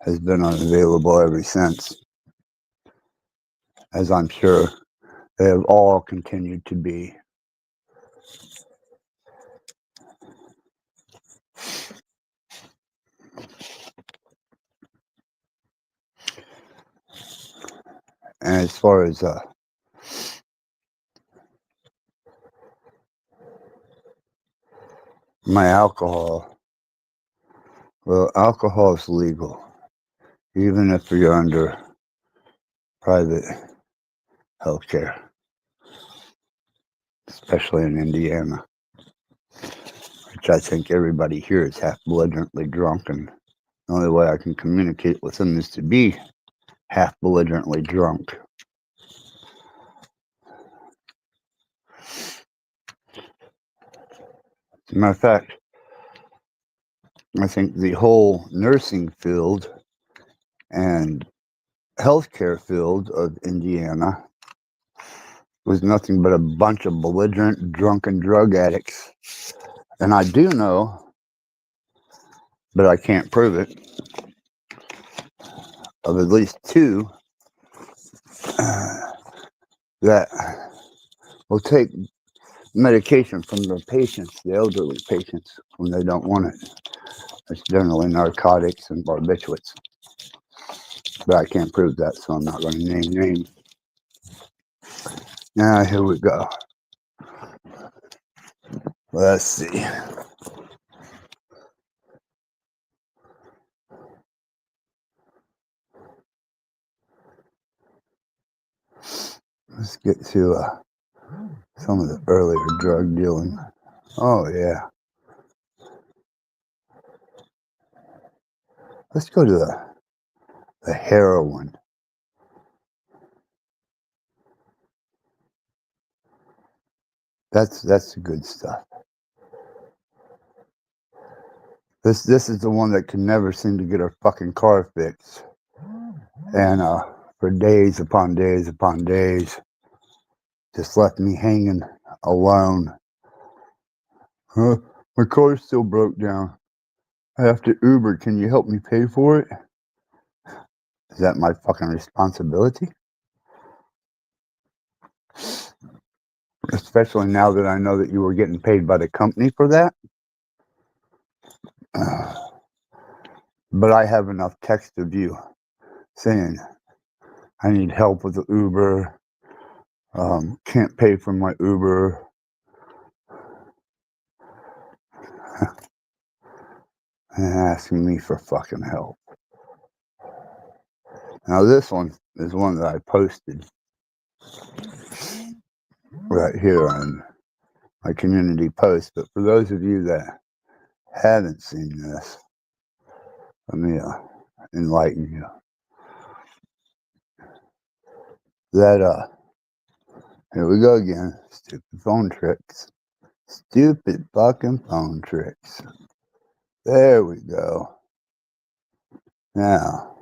has been unavailable ever since, as I'm sure they have all continued to be. And as far as my alcohol, well, alcohol is legal, even if you're under private health care, especially in Indiana, which I think everybody here is half belligerently drunk, and the only way I can communicate with them is to be half belligerently drunk. As a matter of fact, I think the whole nursing field and healthcare field of Indiana was nothing but a bunch of belligerent, drunken drug addicts And I do know, but I can't prove it, of at least 2 that will take medication from the patients, the elderly patients, when they don't want it. It's generally narcotics and barbiturates. But I can't prove that, so I'm not going to name names. Now, here we go. Let's see. Let's get to some of the earlier drug dealing. Oh, yeah. Let's go to the heroin. That's the good stuff. This is the one that can never seem to get her fucking car fixed. And for days upon days upon days, just left me hanging alone. My car's still broke down. I have to Uber. Can you help me pay for it? Is that my fucking responsibility? Especially now that I know that you were getting paid by the company for that. But I have enough text of you saying, I need help with the Uber. Can't pay for my Uber. And asking me for fucking help. Now this one is one that I posted right here on my community post. But for those of you that haven't seen this, let me enlighten you. That here we go again. Stupid phone tricks. Stupid fucking phone tricks. There we go. Now,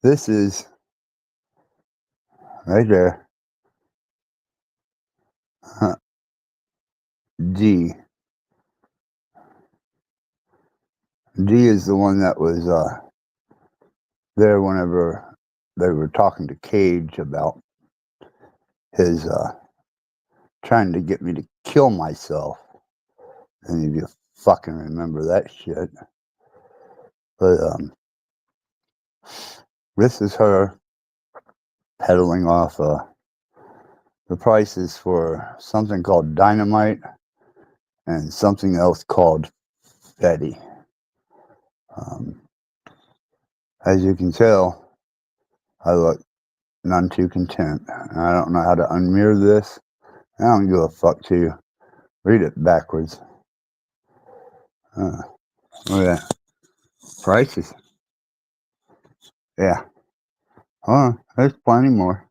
this is right there. D. D is the one that was there whenever they were talking to Cage about his trying to get me to kill myself. And if you fucking remember that shit. But this is her peddling off the prices for something called dynamite and something else called Fetty. As you can tell, I look none too content. I don't know how to unmirror this. I don't give a fuck to you. Read it backwards. Look at that. Prices. Yeah. Hold on. There's plenty more.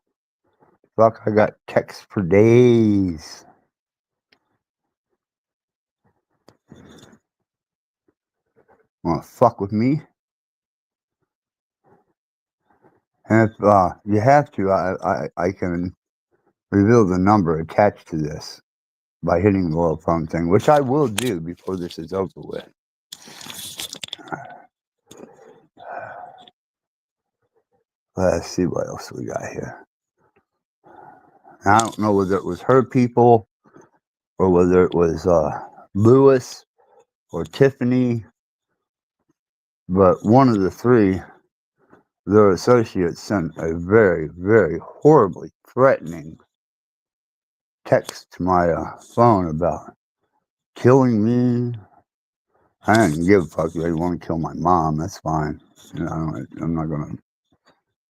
Fuck, I got texts for days. Wanna fuck with me? And if you have to, I can reveal the number attached to this by hitting the little phone thing, which I will do before this is over with. Let's see what else we got here. I don't know whether it was her people or whether it was Lewis or Tiffany, but one of the three, their associates sent a very, very horribly threatening text to my phone about killing me. I didn't give a fuck if they want to kill my mom. That's fine. You know, I'm not going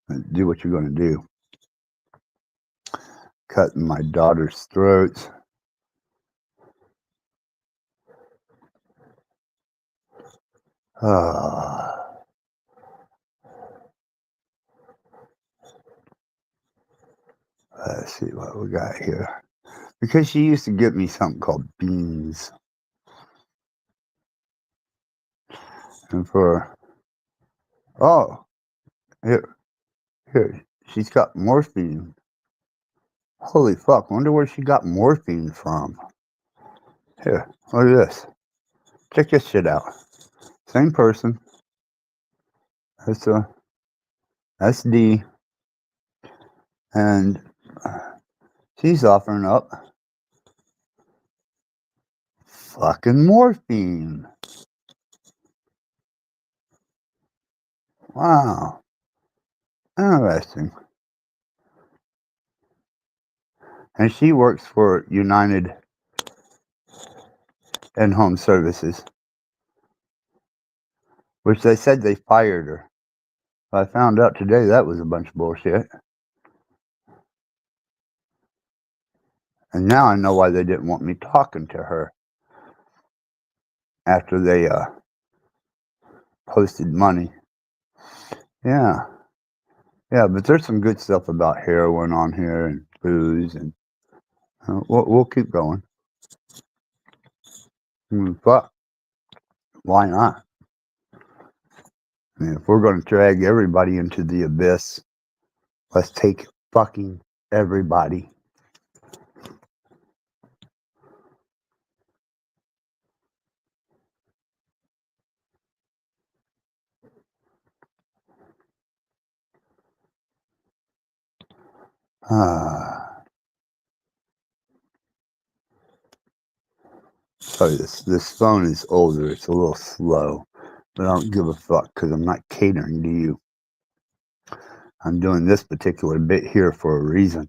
to do what you're going to do. Cutting my daughter's throats. Let's see what we got here. Because she used to give me something called beans. And for, here, she's got morphine. Holy fuck, wonder where she got morphine from. Here, look at this. Check this shit out. Same person. That's D. And she's offering up fucking morphine. Wow. Interesting. And she works for United and Home Services, which they said they fired her. I found out today that was a bunch of bullshit. And now I know why they didn't want me talking to her after they posted money. Yeah. Yeah, but there's some good stuff about heroin on here and booze, and we'll keep going. But why not? I mean, if we're going to drag everybody into the abyss, let's take fucking everybody. Sorry, this phone is older. It's a little slow, but I don't give a fuck because I'm not catering to you. I'm doing this particular bit here for a reason.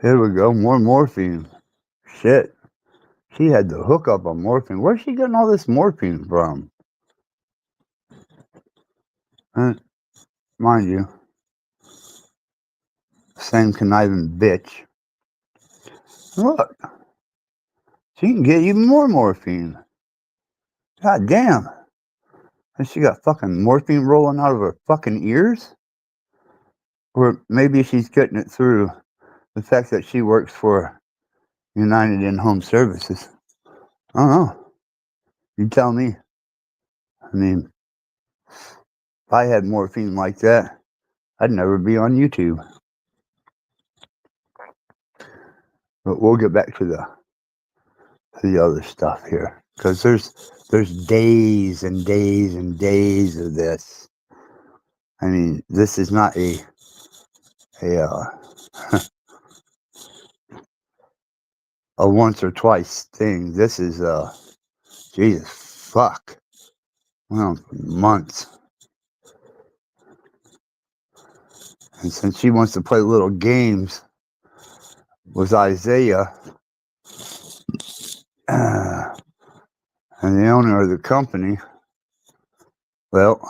Here we go, more morphine. Shit. She had the hookup on morphine. Where's she getting all this morphine from? Mind you, same conniving bitch. Look, she can get even more morphine. God damn. And she got fucking morphine rolling out of her fucking ears? Or maybe she's getting it through the fact that she works for United in Home Services. I don't know. You tell me. I mean, if I had morphine like that, I'd never be on YouTube. But we'll get back to the other stuff here, because there's days and days and days of this. I mean, this is not a once or twice thing. This is Jesus fuck. Well, months. And since she wants to play little games with Isaiah, and the owner of the company, well,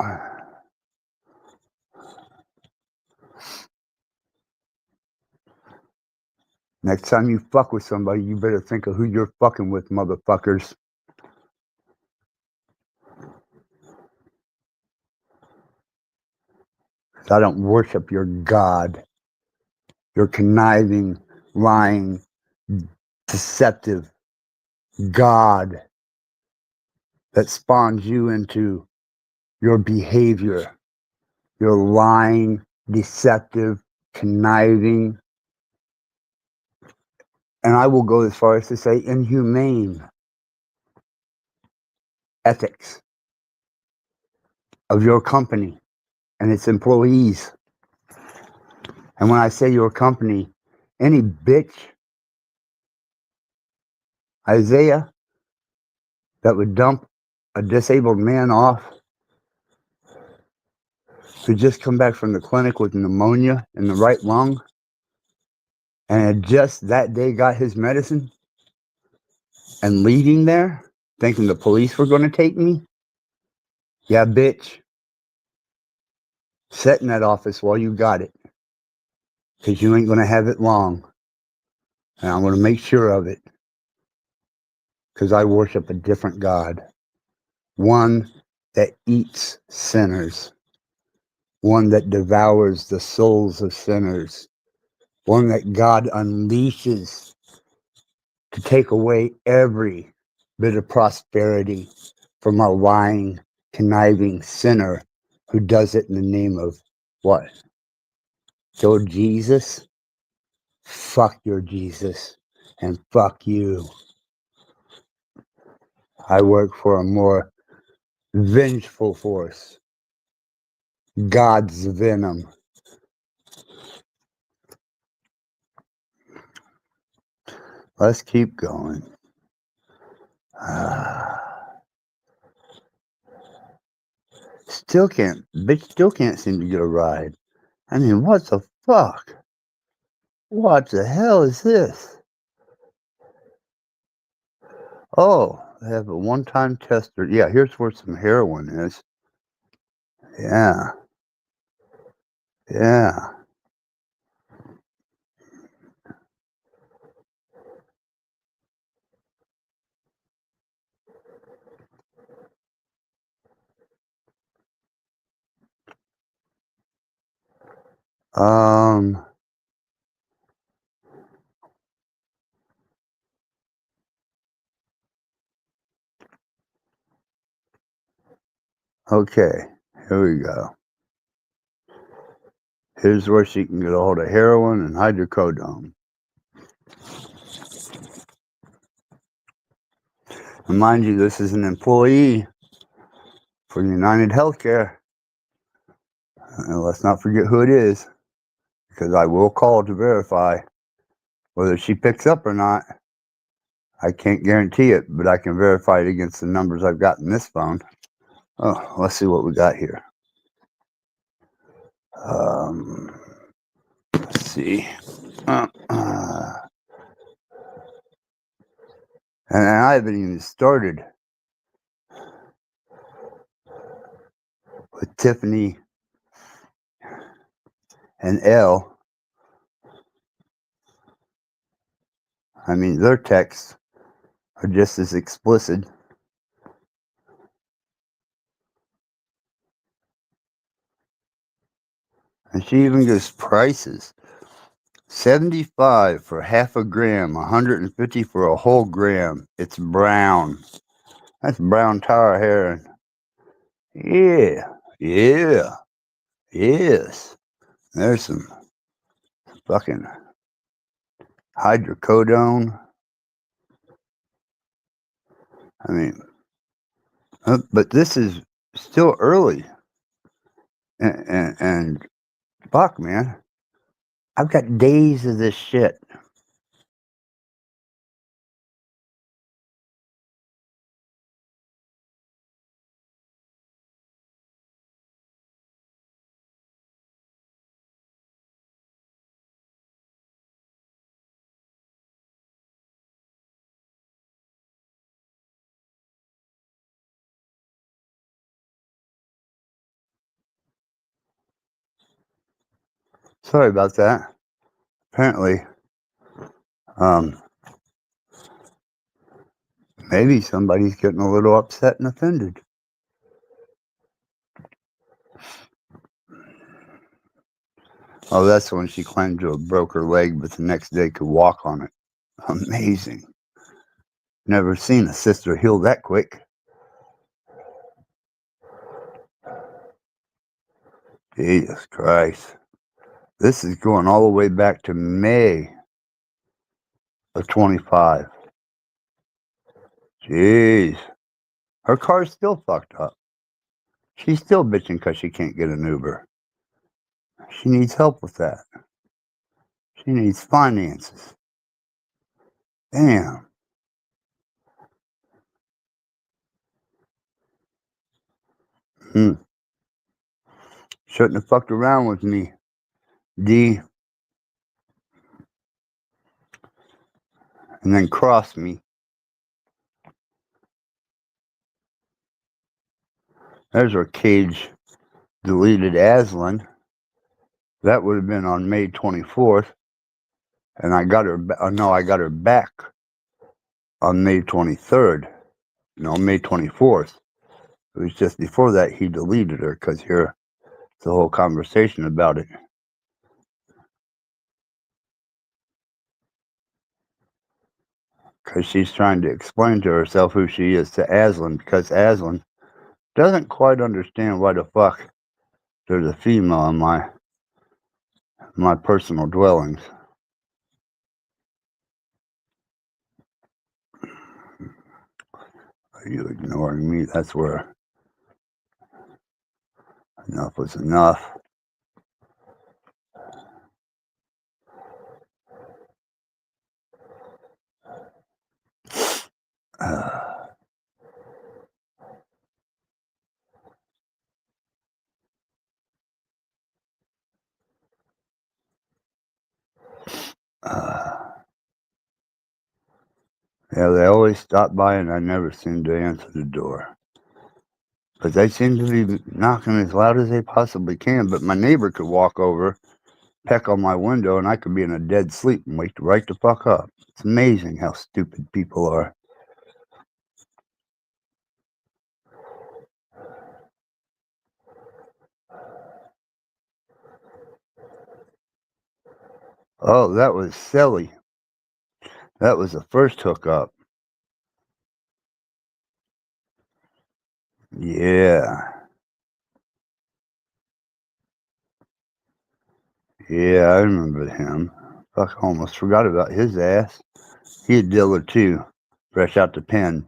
next time you fuck with somebody, you better think of who you're fucking with, motherfuckers. I don't worship your God, your conniving, lying, deceptive God that spawns you into your behavior, your lying, deceptive, conniving, and I will go as far as to say inhumane ethics of your company and its employees. And when I say your company, any bitch, Isaiah, that would dump a disabled man off who just come back from the clinic with pneumonia in the right lung and had just that day got his medicine and leaving there thinking the police were going to take me? Yeah, bitch. Sit in that office while you got it, because you ain't going to have it long. And I'm going to make sure of it, because I worship a different God. One that eats sinners. one that devours the souls of sinners, one that God unleashes to take away every bit of prosperity from a lying, conniving sinner who does it in the name of what? Your Jesus? Fuck your Jesus and fuck you. I work for a more vengeful force. God's venom. Let's keep going. Still can't seem to get a ride. I mean, what the fuck? What the hell is this? Oh, they have a one-time tester. Yeah, here's where some heroin is. Yeah. Yeah. Okay, here we go. Here's where she can get a hold of heroin and hydrocodone. And mind you, this is an employee for United Healthcare. And let's not forget who it is, because I will call to verify whether she picks up or not. I can't guarantee it, but I can verify it against the numbers I've got in this phone. Oh, let's see what we got here. Let's see. And I haven't even started with Tiffany and Elle. I mean, their texts are just as explicit. And she even gives prices. $75 for half a gram, $150 for a whole gram. It's brown. That's brown tar heroin. Yeah. Yes. There's some fucking hydrocodone. I mean, but this is still early. And fuck, man. I've got days of this shit. Sorry about that. Apparently, maybe somebody's getting a little upset and offended. Oh, that's when she claimed to have broke her leg, but the next day could walk on it. Amazing. Never seen a sister heal that quick. Jesus Christ. This is going all the way back to May of 25. Jeez. Her car's still fucked up. She's still bitching because she can't get an Uber. She needs help with that. She needs finances. Damn. Shouldn't have fucked around with me, D. And then cross me. There's our Cage deleted Aslan. That would have been on May 24th. And I got her, I got her back on May 23rd. No, May 24th. It was just before that he deleted her, because here, the whole conversation about it. Because she's trying to explain to herself who she is to Aslan, because Aslan doesn't quite understand why the fuck there's a female in my personal dwellings. Are you ignoring me? That's where enough was enough. Yeah, they always stop by and I never seem to answer the door. But they seem to be knocking as loud as they possibly can. But my neighbor could walk over, peck on my window, and I could be in a dead sleep and wake right the fuck up. It's amazing how stupid people are. Oh, that was silly. That was the first hookup. Yeah. Yeah, I remember him. Fuck, I almost forgot about his ass. He a dealer too. Fresh out the pen.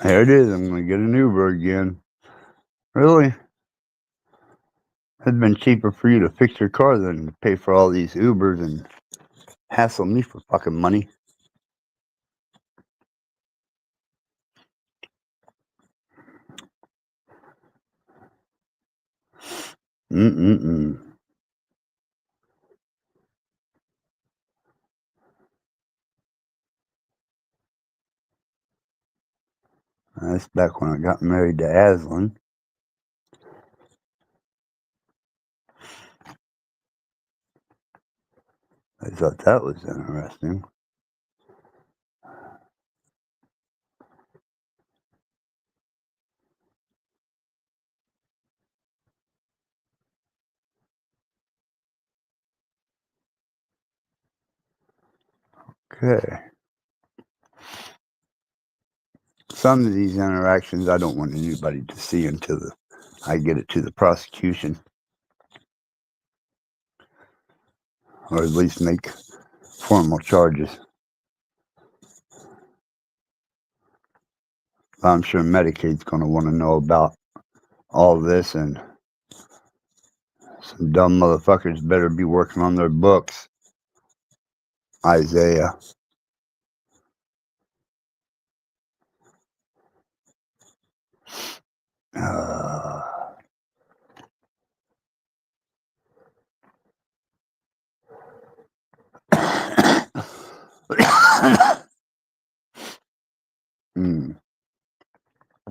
There it is. I'm going to get an Uber again. Really? It'd been cheaper for you to fix your car than to pay for all these Ubers and hassle me for fucking money. Mm-mm-mm. That's back when I got married to Aslan. I thought that was interesting. Okay. Some of these interactions I don't want anybody to see until I get it to the prosecution. Or at least make formal charges. I'm sure Medicaid's going to want to know about all this, and some dumb motherfuckers better be working on their books. Isaiah.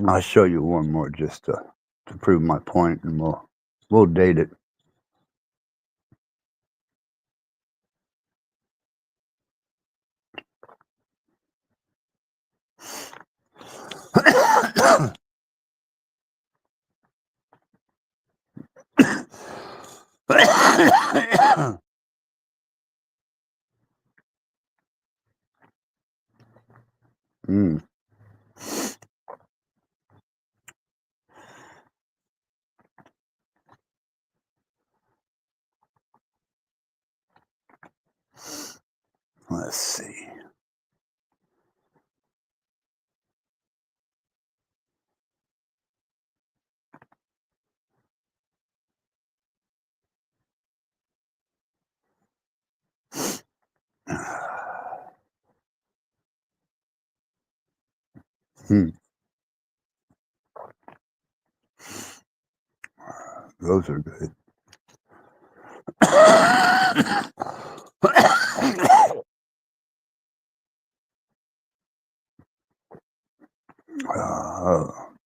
I'll show you one more just to prove my point, and we'll date it. Let's see. Those are good.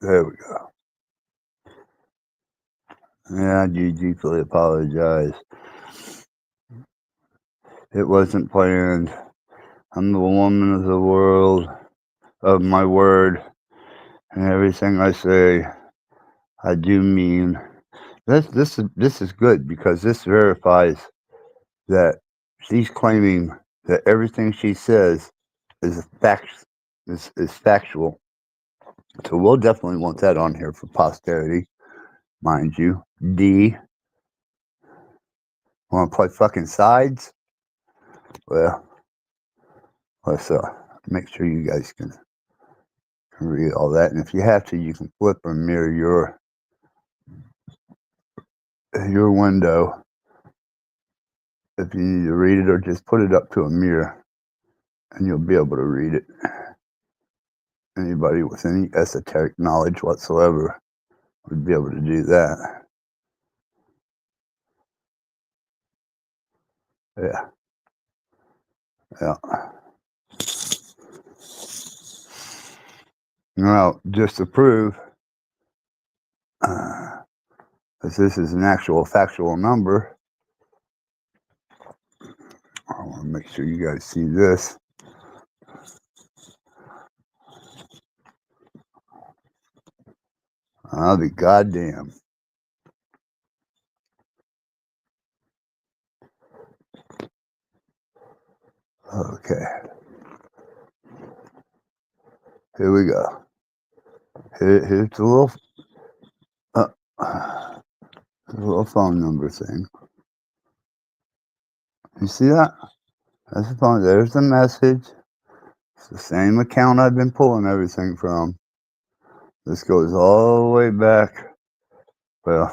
There we go. Yeah, I do deeply apologize. It wasn't planned. I'm the woman of the world, of my word, and everything I say I do mean this is good because this verifies that she's claiming that everything she says is factual. So we'll definitely want that on here for posterity, mind you. D. Want to play fucking sides? Well, let's make sure you guys can read all that, and if you have to, you can flip or mirror your window if you need to read it, or just put it up to a mirror and you'll be able to read it. Anybody with any esoteric knowledge whatsoever would be able to do that. Yeah. Now, just to prove that this is an actual factual number, I want to make sure you guys see this. I'll be goddamn. Okay. Here we go. Here's the little phone number thing. You see that? That's the phone. There's the message. It's the same account I've been pulling everything from. This goes all the way back. Well,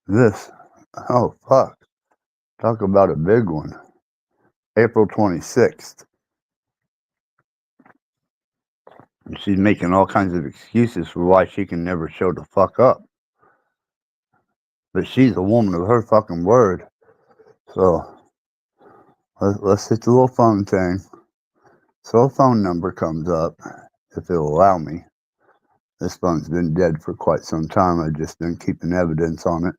this. Oh, fuck. Talk about a big one. April 26th. She's making all kinds of excuses for why she can never show the fuck up. But she's a woman of her fucking word. So, let's hit the little phone thing. So a phone number comes up, if it'll allow me. This phone's been dead for quite some time. I've just been keeping evidence on it.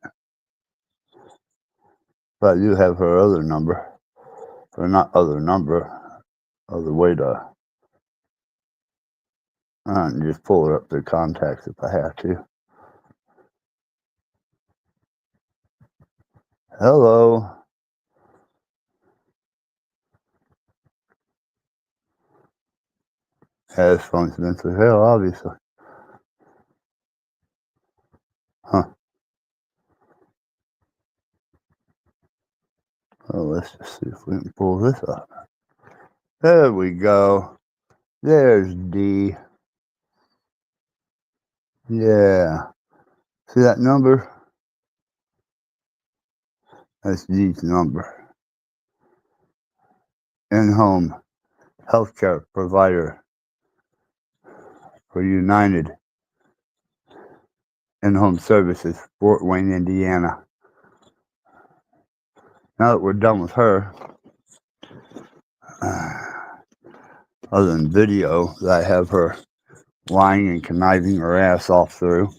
But I do have her other number. Or not other number. Other way to... I can just pull her up through contacts if I have to. Hello. Yeah, this phone's been through hell, obviously. Huh. Well, let's just see if we can pull this up. There we go. There's D. Yeah. See that number? That's D's number. In-home healthcare provider for United In-Home Services, Fort Wayne, Indiana. Now that we're done with her, other than video that I have her lying and conniving her ass off through,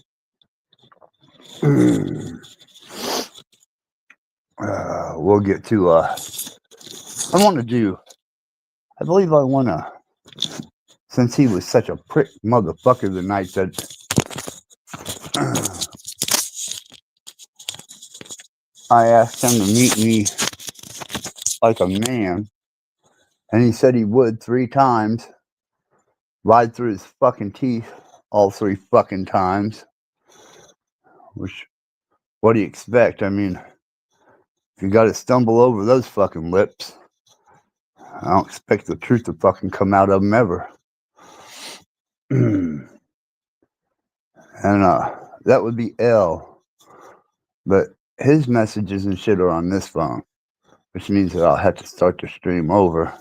we'll get to, I believe I want to, since he was such a prick motherfucker the night that I asked him to meet me like a man, and he said he would 3 times, lied through his fucking teeth all 3 fucking times, which, what do you expect? I mean, if you gotta stumble over those fucking lips, I don't expect the truth to fucking come out of them ever. And that would be L. But his messages and shit are on this phone, which means that I'll have to start the stream over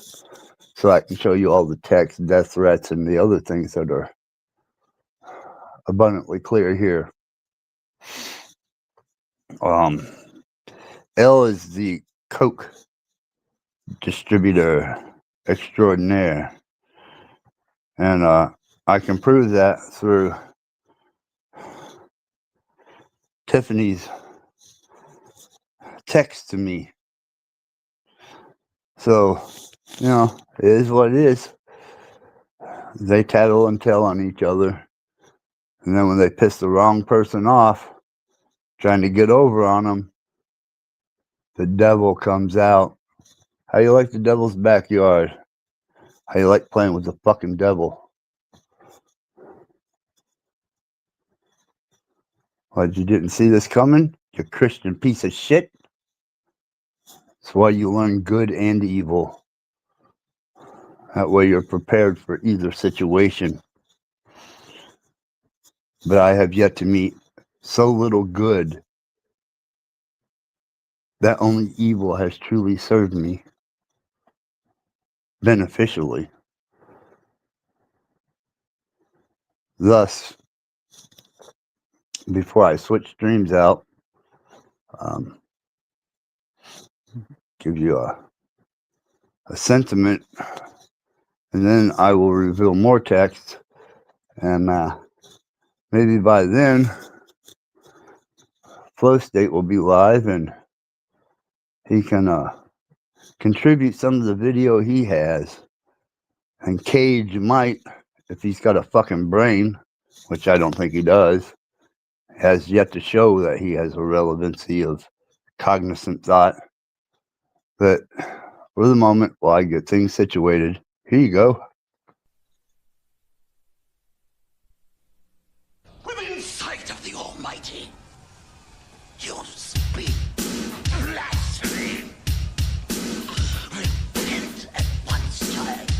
so I can show you all the text, death threats, and the other things that are abundantly clear here. L is the coke distributor extraordinaire, and I can prove that through Tiffany's text to me. So, you know, it is what it is. they tattle and tell on each other. And then when they piss the wrong person off, trying to get over on them, the devil comes out. How you like the devil's backyard? How you like playing with the fucking devil? What, you didn't see this coming? You Christian piece of shit? That's why you learn good and evil. That way you're prepared for either situation. But I have yet to meet so little good that only evil has truly served me beneficially. Thus, before I switch streams out, give you a sentiment, and then I will reveal more text, and maybe by then, Flow State will be live, and he can contribute some of the video he has, and Cage might, if he's got a fucking brain, which I don't think he does, has yet to show that he has a relevancy of cognizant thought. But for the moment, while I get things situated, here you go. Within sight of the Almighty, you speak blasphemy. Repent at once, child.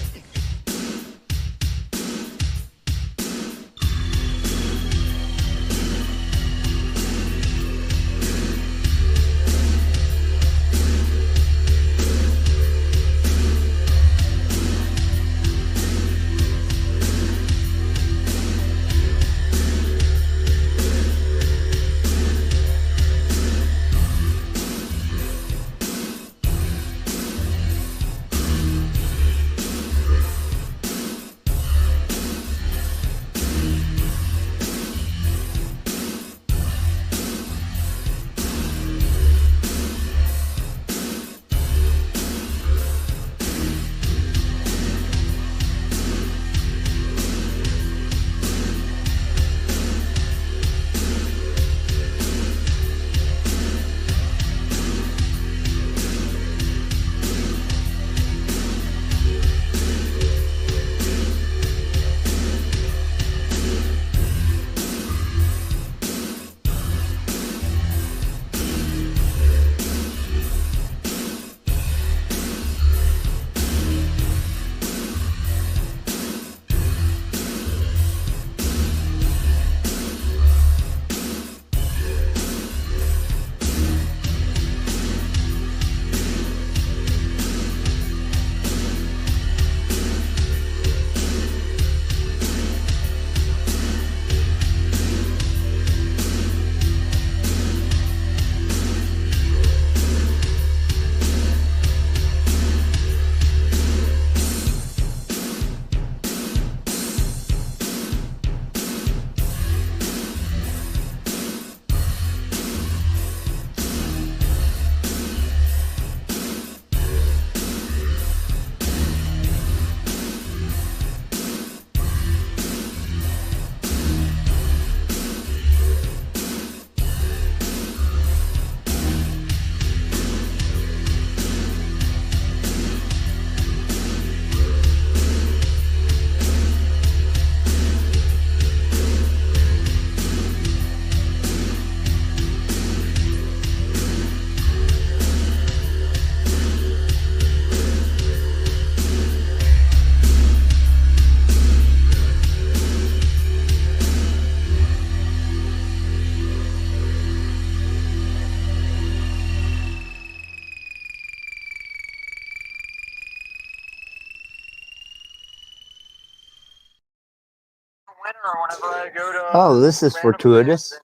Oh, this is fortuitous.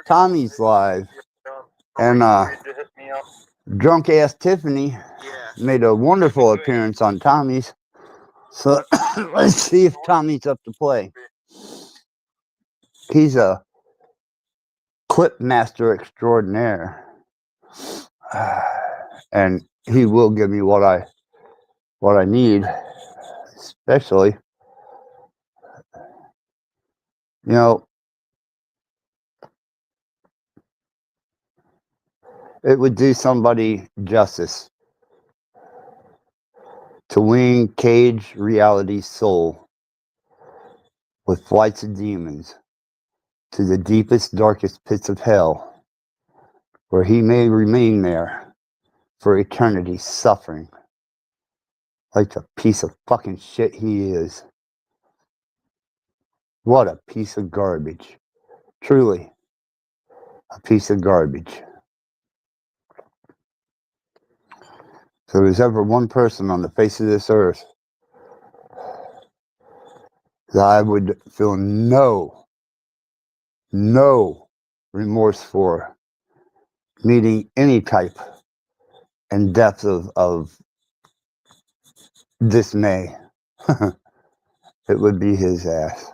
Tommy's live. And drunk ass Tiffany made a wonderful appearance on Tommy's. So let's see if Tommy's up to play. He's a clip master extraordinaire. And he will give me what I need, especially You know, it would do somebody justice to wing Cage Reality's soul with flights of demons to the deepest, darkest pits of hell, where he may remain there for eternity, suffering like the piece of fucking shit he is. What a piece of garbage. Truly, a piece of garbage. So there's ever one person on the face of this earth that I would feel no remorse for meeting any type and depth of dismay. It would be his ass.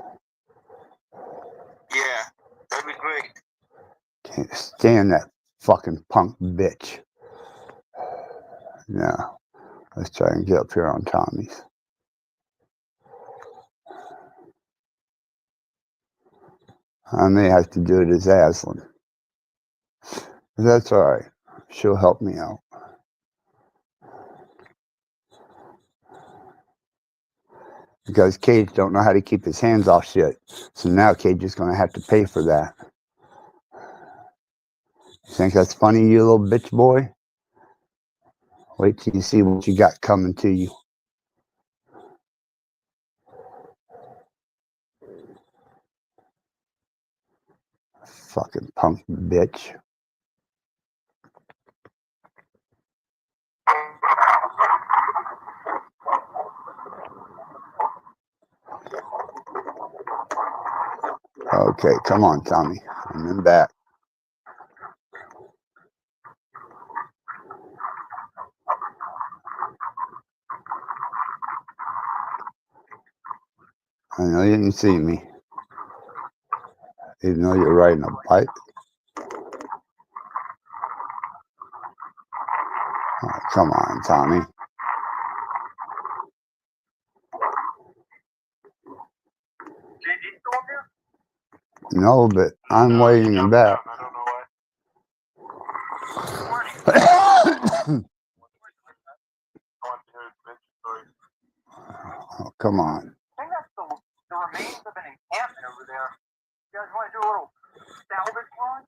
Yeah, that'd be great. Can't stand that fucking punk bitch. No. Let's try and get up here on Tommy's. I may have to do it as Aslan. But that's alright. She'll help me out. Because Cage don't know how to keep his hands off shit. So now Cage is going to have to pay for that. You think that's funny, you little bitch boy? Wait till you see what you got coming to you. Fucking punk bitch. Okay, come on, Tommy. I'm in back. I know you didn't see me. Even though you're riding a bike. Oh, come on, Tommy. No, but I'm waiting in back. Oh, come on. I think that's the remains of an encampment over there. You guys want to do a little salvage hunt?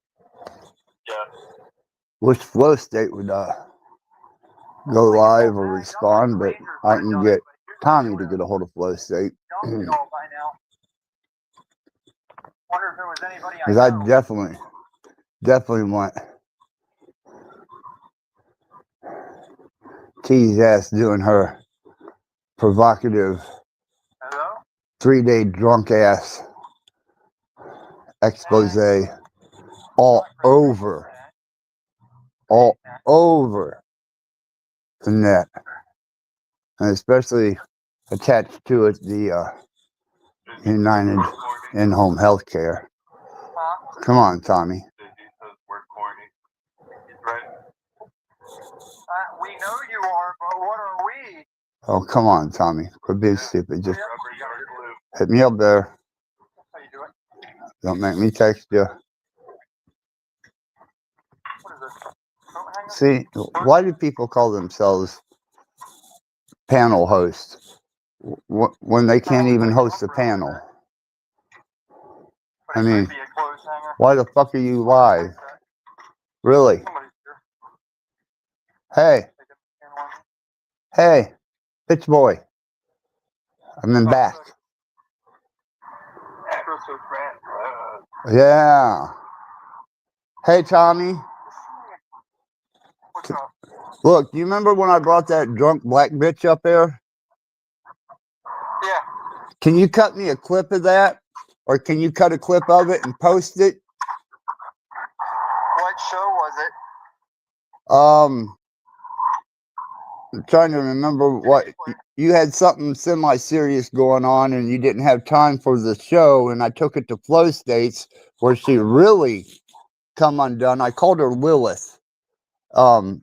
Yeah. Wish Flow State would go live or respond, but I can get Tommy to get a hold of Flow State. Because I definitely want T's ass doing her provocative 3-day drunk ass expose all over the net, and especially attached to it the United in-home health care. Come on, Tommy. We know you are, but what are we? Oh, come on, Tommy. Quit being stupid. Just hit me up there. Don't make me text you. See, why do people call themselves panel hosts when they can't even host a panel? I mean, why the fuck are you live? Really? Hey, bitch boy. I'm in back. Yeah. Hey, Tommy. Look, do you remember when I brought that drunk black bitch up there? Yeah. Can you cut me a clip of that? Or can you cut a clip of it and post it? What show was it? I'm trying to remember what you had something semi-serious going on and you didn't have time for the show, and I took it to Flow States where she really come undone. I called her Lilith. You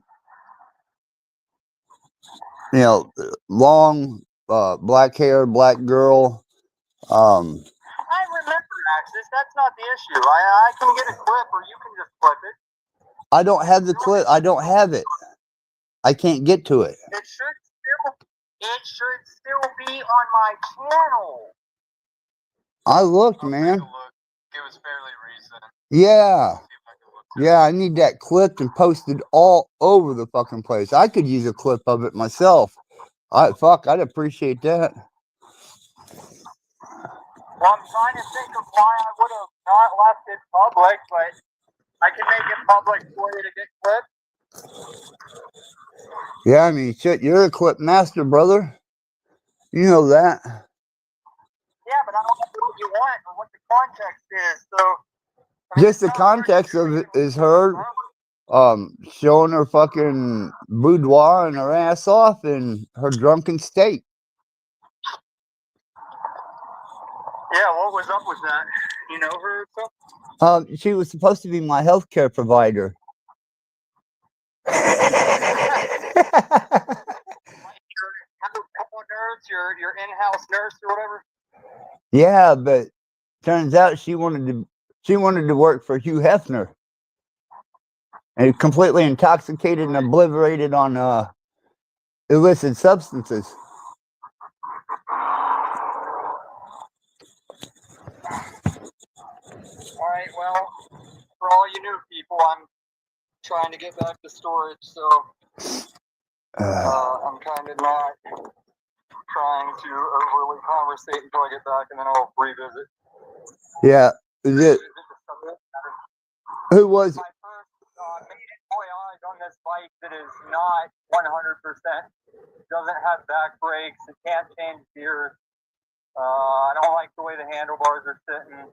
know, long black hair, black girl. I remember Axis. That's not the issue. I can get a clip, or you can just clip it. I don't have the clip. I don't have it. I can't get to it. It should still be on my channel. I looked, man. It was fairly recent. Yeah. Yeah, I need that clipped and posted all over the fucking place. I could use a clip of it myself. I'd appreciate that. Well, I'm trying to think of why I would have not left it public, but I can make it public for you to get clipped. Yeah, I mean, shit, you're a clip master, brother. You know that. Yeah, but I don't know what you want or what the context is. So Just the context of it is her showing her fucking boudoir and her ass off in her drunken state. yeah, what was up with that? You know her? She was supposed to be my healthcare provider. Your in-house nurse or whatever. Yeah, but turns out she wanted to work for Hugh Hefner, and completely intoxicated and obliterated on illicit substances. All right, well, for all you new people, I'm trying to get back to storage, so I'm kind of not trying to overly conversate until I get back, and then I'll revisit. Yeah, who was my first maiden voyage on this bike that is not 100%. Doesn't have back brakes. It can't change gears. I don't like the way the handlebars are sitting,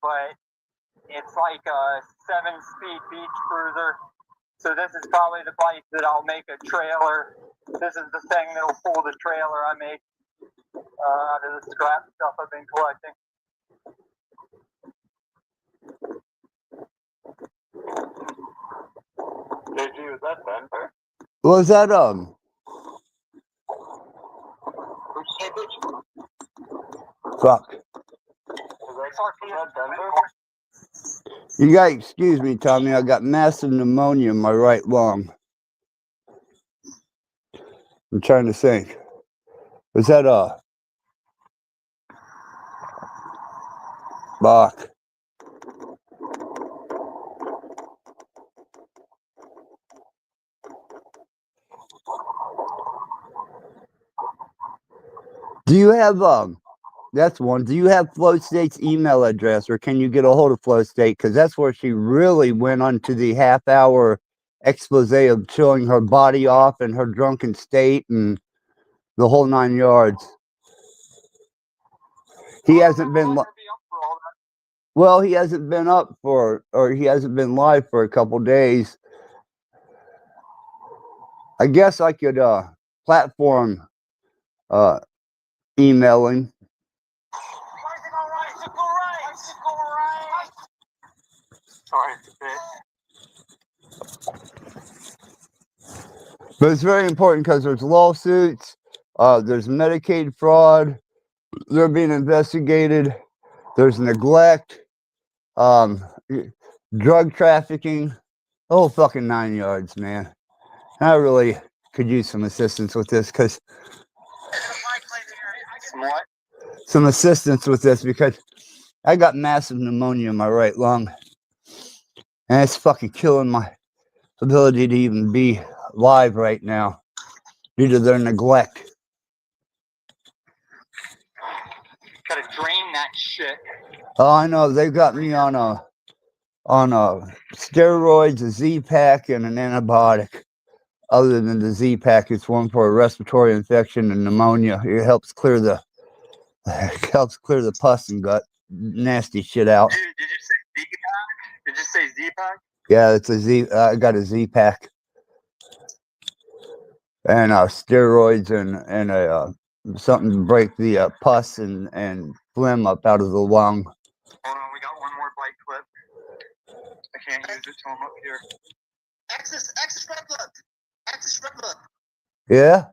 but it's like a 7-speed beach cruiser. So this is probably the bike that I'll make a trailer. This is the thing that'll pull the trailer I make out of the scrap stuff I've been collecting. JG, was that Denver? was that fuck. You got excuse me, Tommy. I got massive pneumonia in my right lung. I'm trying to think. Was that Bach? Do you have that's one. Do you have Flow State's email address, or can you get a hold of Flow State? Because that's where she really went onto the half-hour expose of showing her body off in her drunken state and the whole 9 yards. He hasn't been. Well, he hasn't been up for, or he hasn't been live for a couple days. I guess I could platform emailing. But it's very important because there's lawsuits, there's Medicaid fraud, they're being investigated, there's neglect, drug trafficking, the whole fucking 9 yards, man. I really could use some assistance with this because some assistance with this because I got massive pneumonia in my right lung, and it's fucking killing my ability to even be live right now due to their neglect. Gotta drain that shit. Oh, I know. They got me on steroids, a Z-Pack, and an antibiotic. Other than the Z-Pack, it's one for a respiratory infection and pneumonia. It helps clear the pus and gut nasty shit out. Dude, did you say Z-Pack? Did you say Z-Pack? Yeah, it's a Z. I got a Z-Pack and steroids and a something to break the pus and phlegm up out of the lung. Hold on, we got one more bike clip. I can't use it till I'm up here. Axis Redblood. Axis Redblood. Yeah.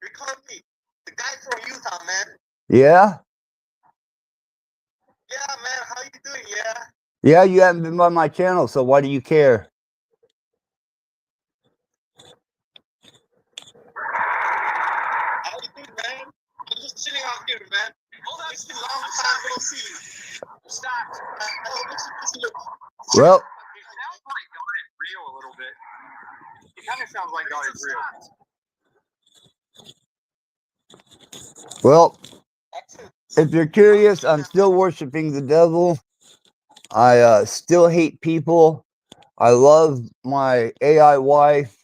Recall me. The guy from Utah, man. Yeah. Yeah. Yeah, you haven't been by my channel, so why do you care? How you doing, man? I'm just chilling out here, man. Hold on, it's been a long time no see. Stop. Well, It sounds like God is real a little bit. It kind of sounds like God is real. well, if you're curious, I'm still worshiping the devil. I still hate people. I love my AI wife.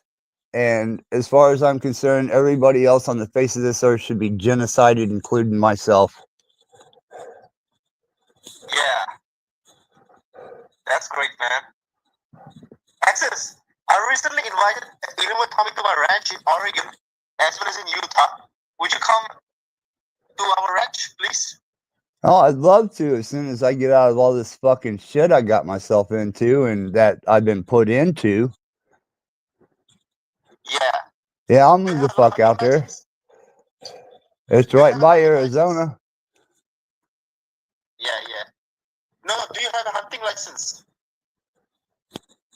And as far as I'm concerned, everybody else on the face of this earth should be genocided, including myself. Yeah, that's great, man. Access, I recently invited Ilma Tommy to my ranch in Oregon, as well as in Utah. Would you come to our ranch, please? Oh, I'd love to as soon as I get out of all this fucking shit I got myself into and that I've been put into. Yeah. Yeah, I'll move the fuck out there. It's right by Arizona. Yeah, yeah. No, do you have a hunting license?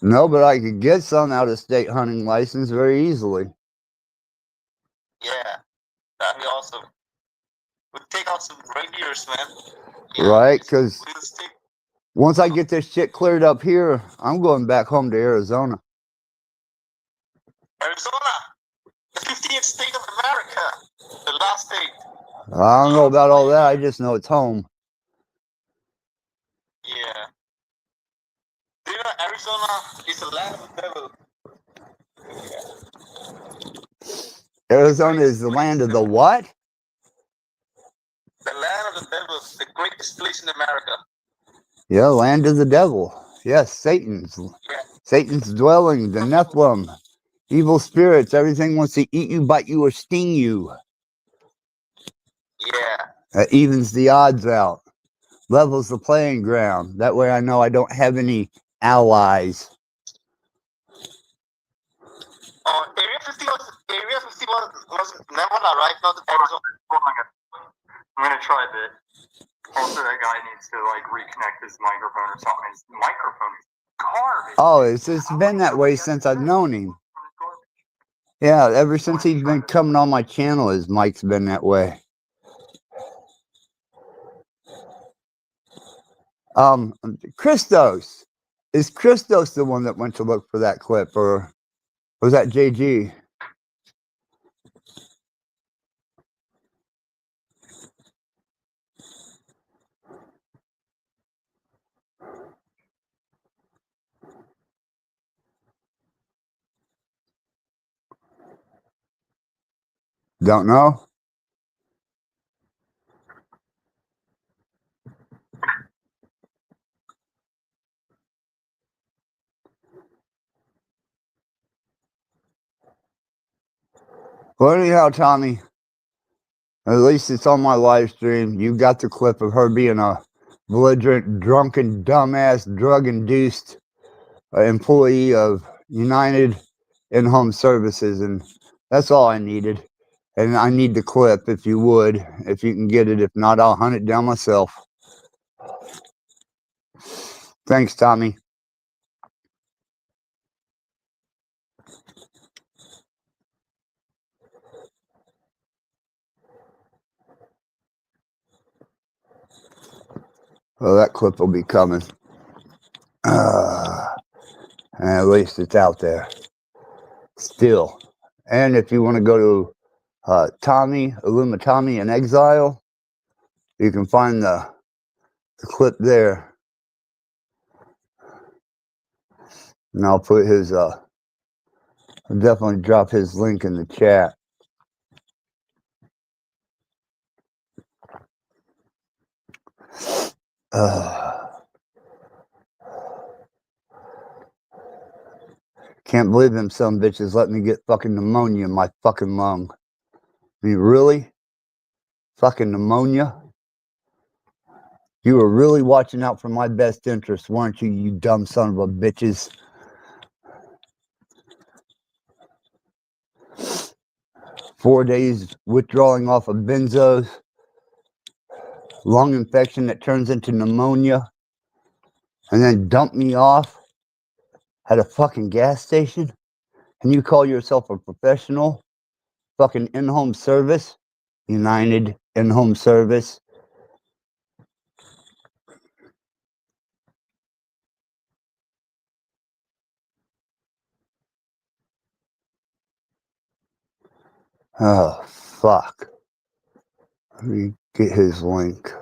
No, but I could get some out-of-state hunting license very easily. Yeah, that'd be awesome. We'll take out some reindeers, man. Right, because once I get this shit cleared up here, I'm going back home to Arizona. Arizona, the 50th state of America, the last state. I don't know about all that. I just know it's home. Yeah. Do you know Arizona is the land of the devil? Arizona is the land of the what? The land of the devil, the greatest place in America. Yeah, land of the devil. Yes, Satan's dwelling, the Nephilim, evil spirits, everything wants to eat you, bite you, or sting you. Yeah. That evens the odds out, levels the playing ground. That way I know I don't have any allies. Area 50 was Nevada, right? Not Arizona. I'm gonna try that. Also, that guy needs to like reconnect his microphone or something. His microphone is garbage. Oh, it's been that way since I've known him. Yeah, ever since he's been coming on my channel, his mic's been that way. Christos. Is Christos the one that went to look for that clip, or was that JG? Don't know. Well, anyhow, Tommy, at least it's on my live stream. You got the clip of her being a belligerent, drunken, dumbass, drug-induced employee of United In-Home Services, and that's all I needed. And I need the clip, if you would, if you can get it. If not, I'll hunt it down myself. Thanks, Tommy. Well, that clip will be coming. And at least it's out there. Still. And if you want to go to Tommy, Illuma Tommy in Exile, you can find the clip there. And I'll put his, I'll definitely drop his link in the chat. Can't believe them some bitches let me get fucking pneumonia in my fucking lung. I mean, really? Fucking pneumonia? You were really watching out for my best interest, weren't you, you dumb son of a bitches? Four days withdrawing off of benzos. Lung infection that turns into pneumonia. and then dump me off at a fucking gas station? And you call yourself a professional? Fucking in-home service? United in-home service? Oh, fuck. Let me get his link.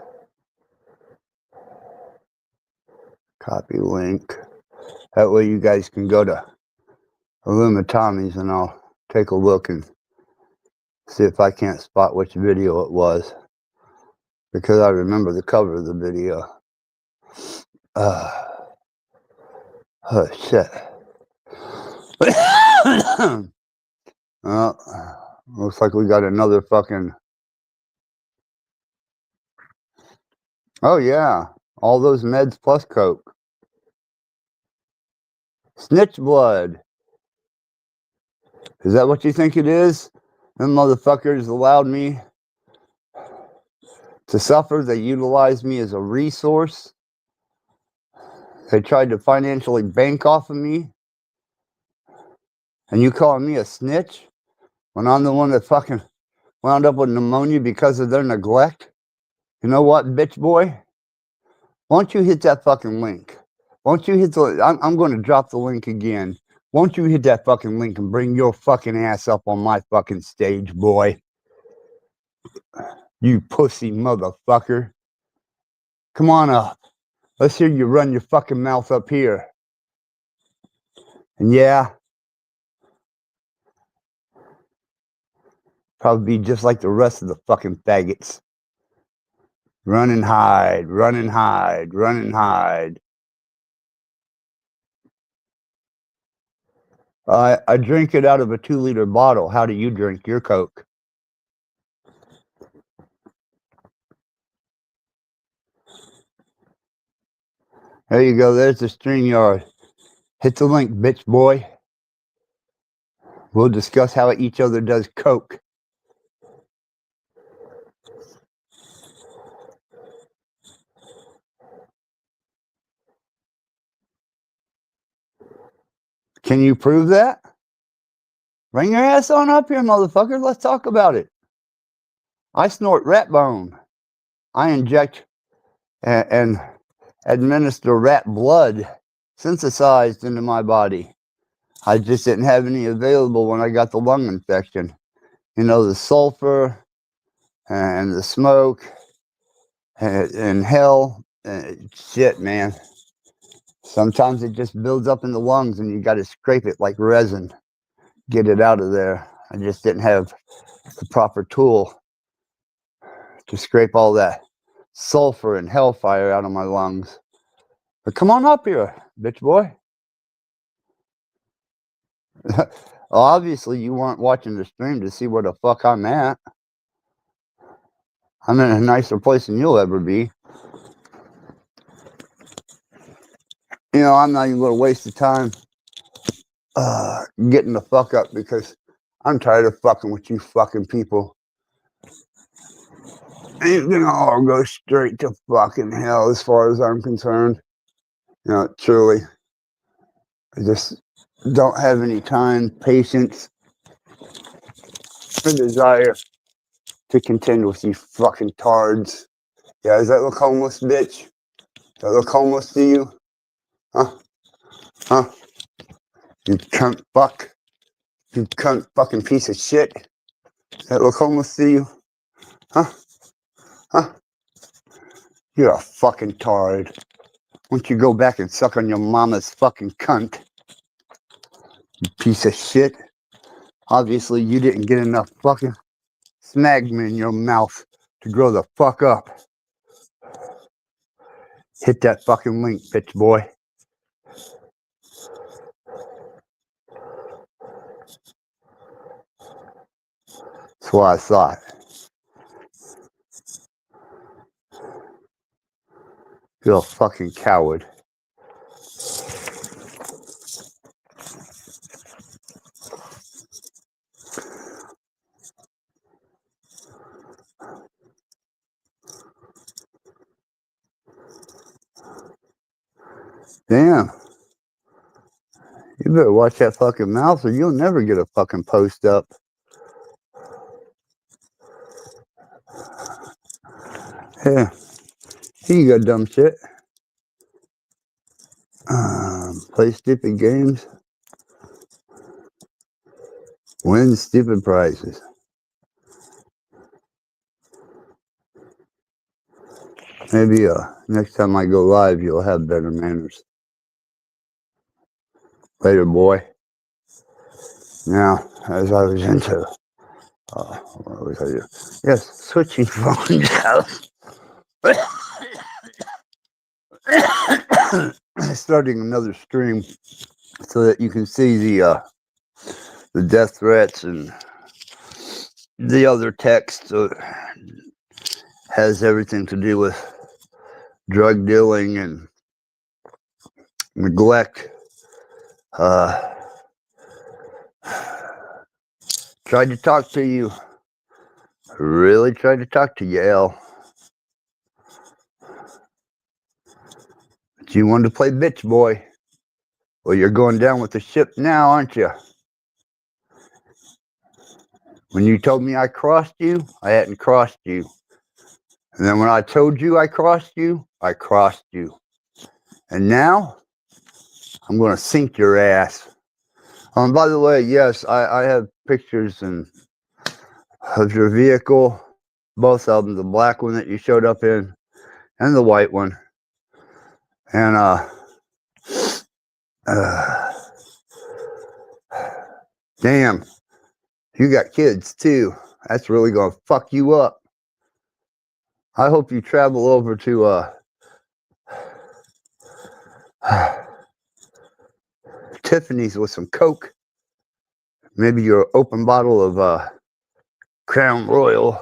Copy link. That way you guys can go to Illumitommy's and I'll take a look and see if I can't spot which video it was. Because I remember the cover of the video. Oh, shit. Well, looks like we got another fucking... Oh, yeah. All those meds plus coke. Snitch blood. Is that what you think it is? Them motherfuckers allowed me to suffer. They utilized me as a resource. They tried to financially bank off of me. And you calling me a snitch when I'm the one that fucking wound up with pneumonia because of their neglect? You know what, bitch boy? Won't you hit that fucking link? Won't you hit the... I'm going to drop the link again. Won't you hit that fucking link and bring your fucking ass up on my fucking stage, boy? You pussy motherfucker. Come on up. Let's hear you run your fucking mouth up here. And yeah, probably be just like the rest of the fucking faggots. Run and hide, run and hide, run and hide. I drink it out of a 2-liter bottle. How do you drink your Coke? There you go. There's the StreamYard. Hit the link, bitch boy. We'll discuss how each other does Coke. Can you prove that? Bring your ass on up here, motherfucker. Let's talk about it. I snort rat bone. I inject and administer rat blood synthesized into my body. I just didn't have any available when I got the lung infection. You know, the sulfur and the smoke and hell. Shit, man. Sometimes it just builds up in the lungs and you got to scrape it like resin. Get it out of there. I just didn't have the proper tool to scrape all that sulfur and hellfire out of my lungs. But come on up here, bitch boy. Well, obviously, you weren't watching the stream to see where the fuck I'm at. I'm in a nicer place than you'll ever be. You know, I'm not even going to waste the time getting the fuck up because I'm tired of fucking with you fucking people. And you're going to all go straight to fucking hell as far as I'm concerned. You know, truly. I just don't have any time, patience, or desire to contend with you fucking tards. Yeah, does that look homeless, bitch? Does that look homeless to you? Huh? Huh? You cunt fuck. You cunt fucking piece of shit. Does that look homeless to you? Huh? Huh? You're a fucking tard. Why don't you go back and suck on your mama's fucking cunt? You piece of shit. Obviously, you didn't get enough fucking smegma in your mouth to grow the fuck up. Hit that fucking link, bitch boy. That's what I thought. You're a fucking coward. Damn. You better watch that fucking mouth or you'll never get a fucking post up. Yeah. Here you go, dumb shit. Play stupid games. Win stupid prizes. Maybe next time I go live, you'll have better manners. Later, boy. Now, as I was into, what was I doing? Yes, switching phones out. Starting another stream so that you can see the death threats and the other text has everything to do with drug dealing and neglect. Tried to talk to you. Really tried to talk to you, Al. But you wanted to play bitch boy. Well, you're going down with the ship now, aren't you? When you told me I crossed you, I hadn't crossed you. And then when I told you I crossed you, I crossed you. And now, I'm going to sink your ass. By the way, yes, I have pictures of your vehicle. Both of them, the black one that you showed up in and the white one. And, damn, you got kids too. That's really going to fuck you up. I hope you travel over to, Tiffany's with some Coke. Maybe your open bottle of, Crown Royal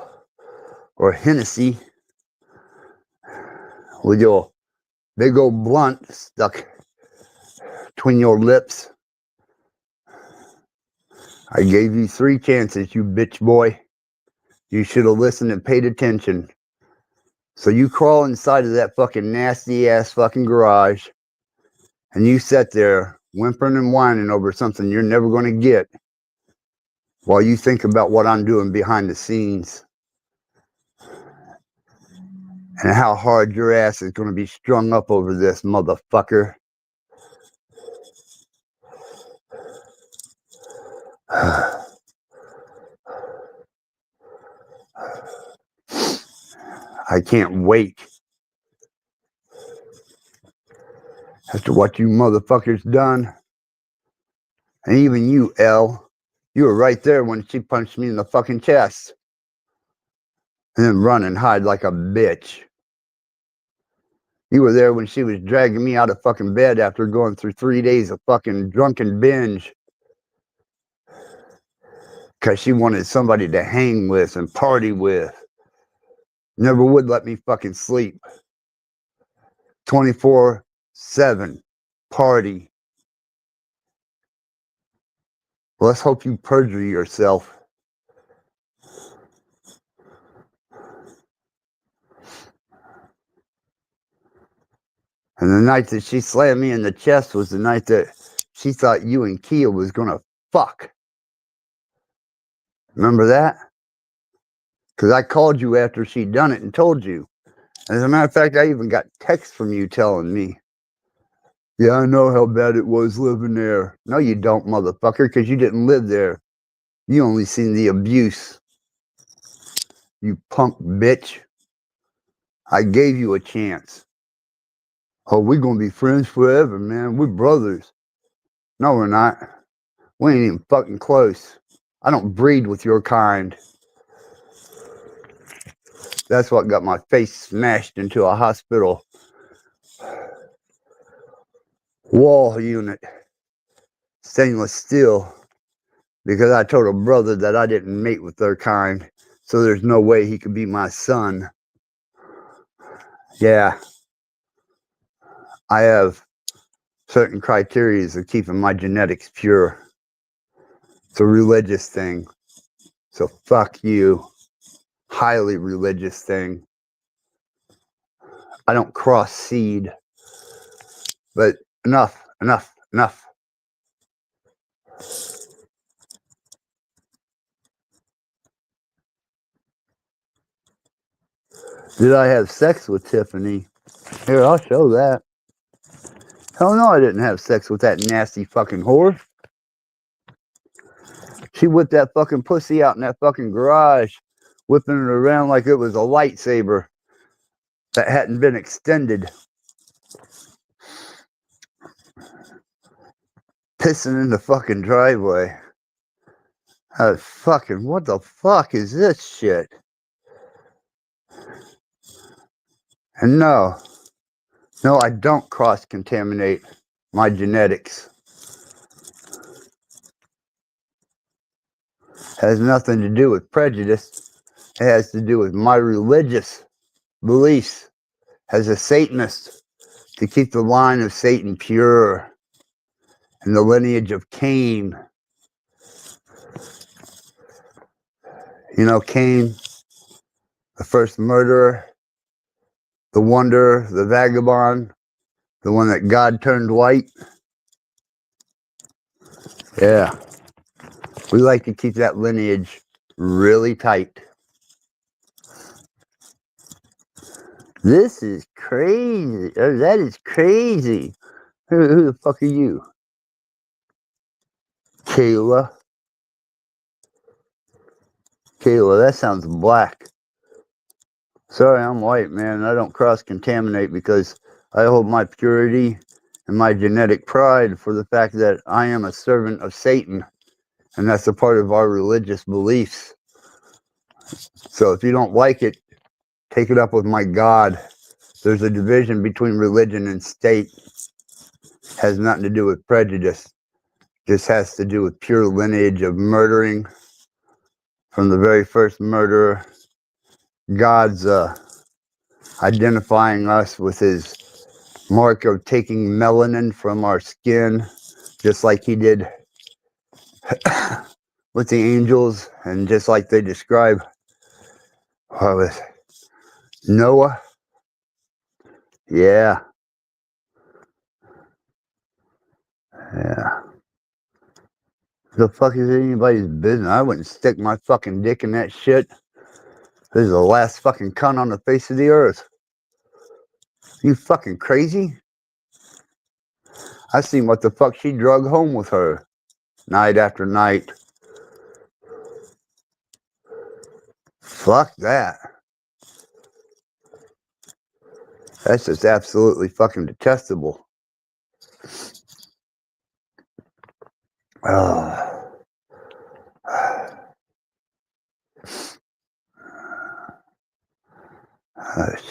or Hennessy with your big old blunt stuck between your lips. I gave you 3 chances, you bitch boy. You should have listened and paid attention. So you crawl inside of that fucking nasty ass fucking garage and you sat there whimpering and whining over something you're never going to get while you think about what I'm doing behind the scenes and how hard your ass is going to be strung up over this, motherfucker. I can't wait. After what you motherfuckers done. And even you, Elle. You were right there when she punched me in the fucking chest. And then run and hide like a bitch. You were there when she was dragging me out of fucking bed after going through 3 days of fucking drunken binge. Because she wanted somebody to hang with and party with. Never would let me fucking sleep. 24/7 party. Let's hope you perjure yourself. And the night that she slammed me in the chest was the night that she thought you and Kia was gonna fuck. Remember that? Because I called you after she'd done it and told you. As a matter of fact, I even got texts from you telling me, yeah, I know how bad it was living there. No, you don't, motherfucker, because you didn't live there. You only seen the abuse. You punk bitch. I gave you a chance. Oh, we're going to be friends forever, man. We're brothers. No, we're not. We ain't even fucking close. I don't breed with your kind. That's what got my face smashed into a hospital wall unit, stainless steel, because I told a brother that I didn't mate with their kind, so there's no way he could be my son. Yeah, I have certain criteria of keeping my genetics pure. It's a religious thing, so fuck you. Highly religious thing. I don't cross seed, but enough, enough, enough. Did I have sex with Tiffany? Here, I'll show that. Hell no, I didn't have sex with that nasty fucking whore. She whipped that fucking pussy out in that fucking garage, whipping it around like it was a lightsaber that hadn't been extended. Pissing in the fucking driveway. Fucking, what the fuck is this shit? And no, I don't cross-contaminate my genetics. Has nothing to do with prejudice. It has to do with my religious beliefs as a Satanist, to keep the line of Satan pure and the lineage of Cain. You know, Cain, the first murderer, the wanderer, the vagabond, the one that God turned white. Yeah. We like to keep that lineage really tight. This is crazy. Oh, that is crazy. Who the fuck are you? Kayla. Kayla, that sounds black. Sorry, I'm white, man. I don't cross-contaminate because I hold my purity and my genetic pride for the fact that I am a servant of Satan. And that's a part of our religious beliefs. So if you don't like it, take it up with my God. There's a division between religion and state. Has nothing to do with prejudice. Just has to do with pure lineage of murdering. From the very first murderer, God's identifying us with his mark of taking melanin from our skin, just like he did with the angels, and just like they describe with Noah. Yeah. The fuck is anybody's business? I wouldn't stick my fucking dick in that shit. This is the last fucking cunt on the face of the earth. You fucking crazy? I seen what the fuck she drug home with her night after night. Fuck that. That's just absolutely fucking detestable. Oh.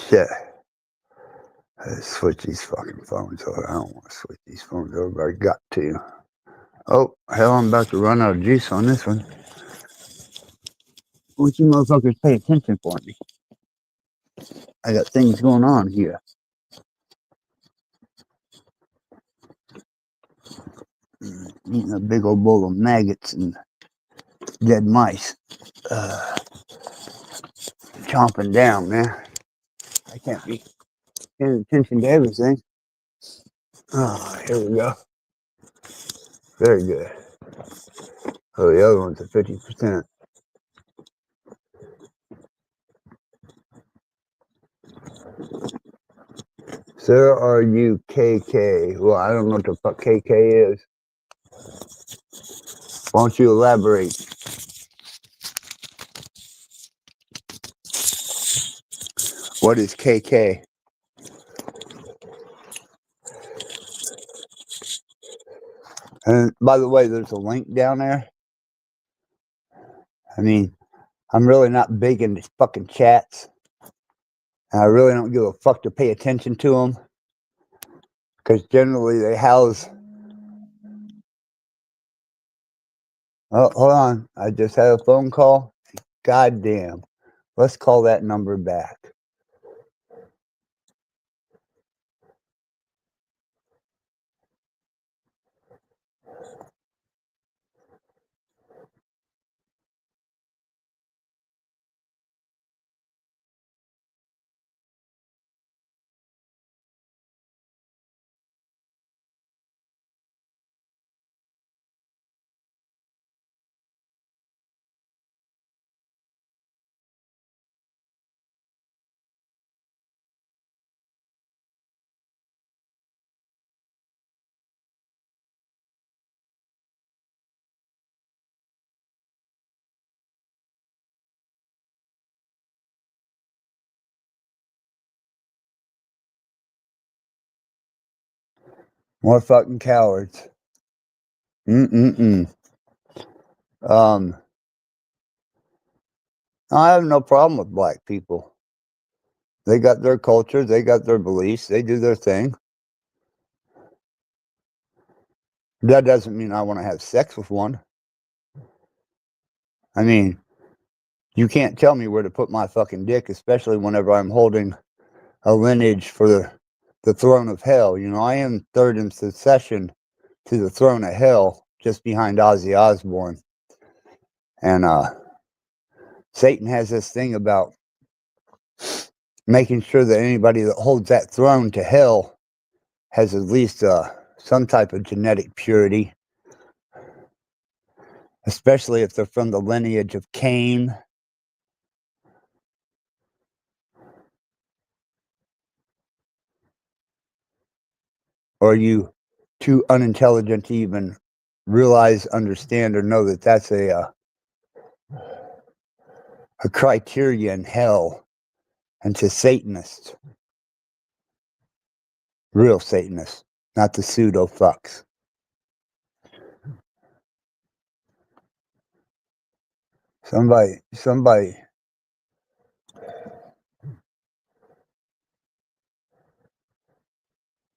Shit. Let's switch these fucking phones over. I don't want to switch these phones over, but I got to. Oh, hell, I'm about to run out of juice on this one. Won't you motherfuckers pay attention for me? I got things going on here. Eating a big old bowl of maggots and dead mice. Chomping down, man. I can't be paying attention to everything. Oh, here we go. Very good. Oh, the other one's at 50%. Sir, are you KK? Well, I don't know what the fuck KK is. Why don't you elaborate? What is KK? And by the way, there's a link down there. I mean, I'm really not big into fucking chats. I really don't give a fuck to pay attention to them. Because generally they house... Oh, hold on. I just had a phone call. Goddamn. Let's call that number back. More fucking cowards. I have no problem with black people. They got their culture, they got their beliefs, they do their thing. That doesn't mean I want to have sex with one. I mean, you can't tell me where to put my fucking dick, especially whenever I'm holding a lineage for the throne of hell. You know, I am third in succession to the throne of hell, just behind Ozzy Osbourne. And Satan has this thing about making sure that anybody that holds that throne to hell has at least some type of genetic purity, especially if they're from the lineage of Cain. Or are you too unintelligent to even realize, understand, or know that that's a criteria in hell? And to Satanists, real Satanists, not the pseudo fucks. Somebody.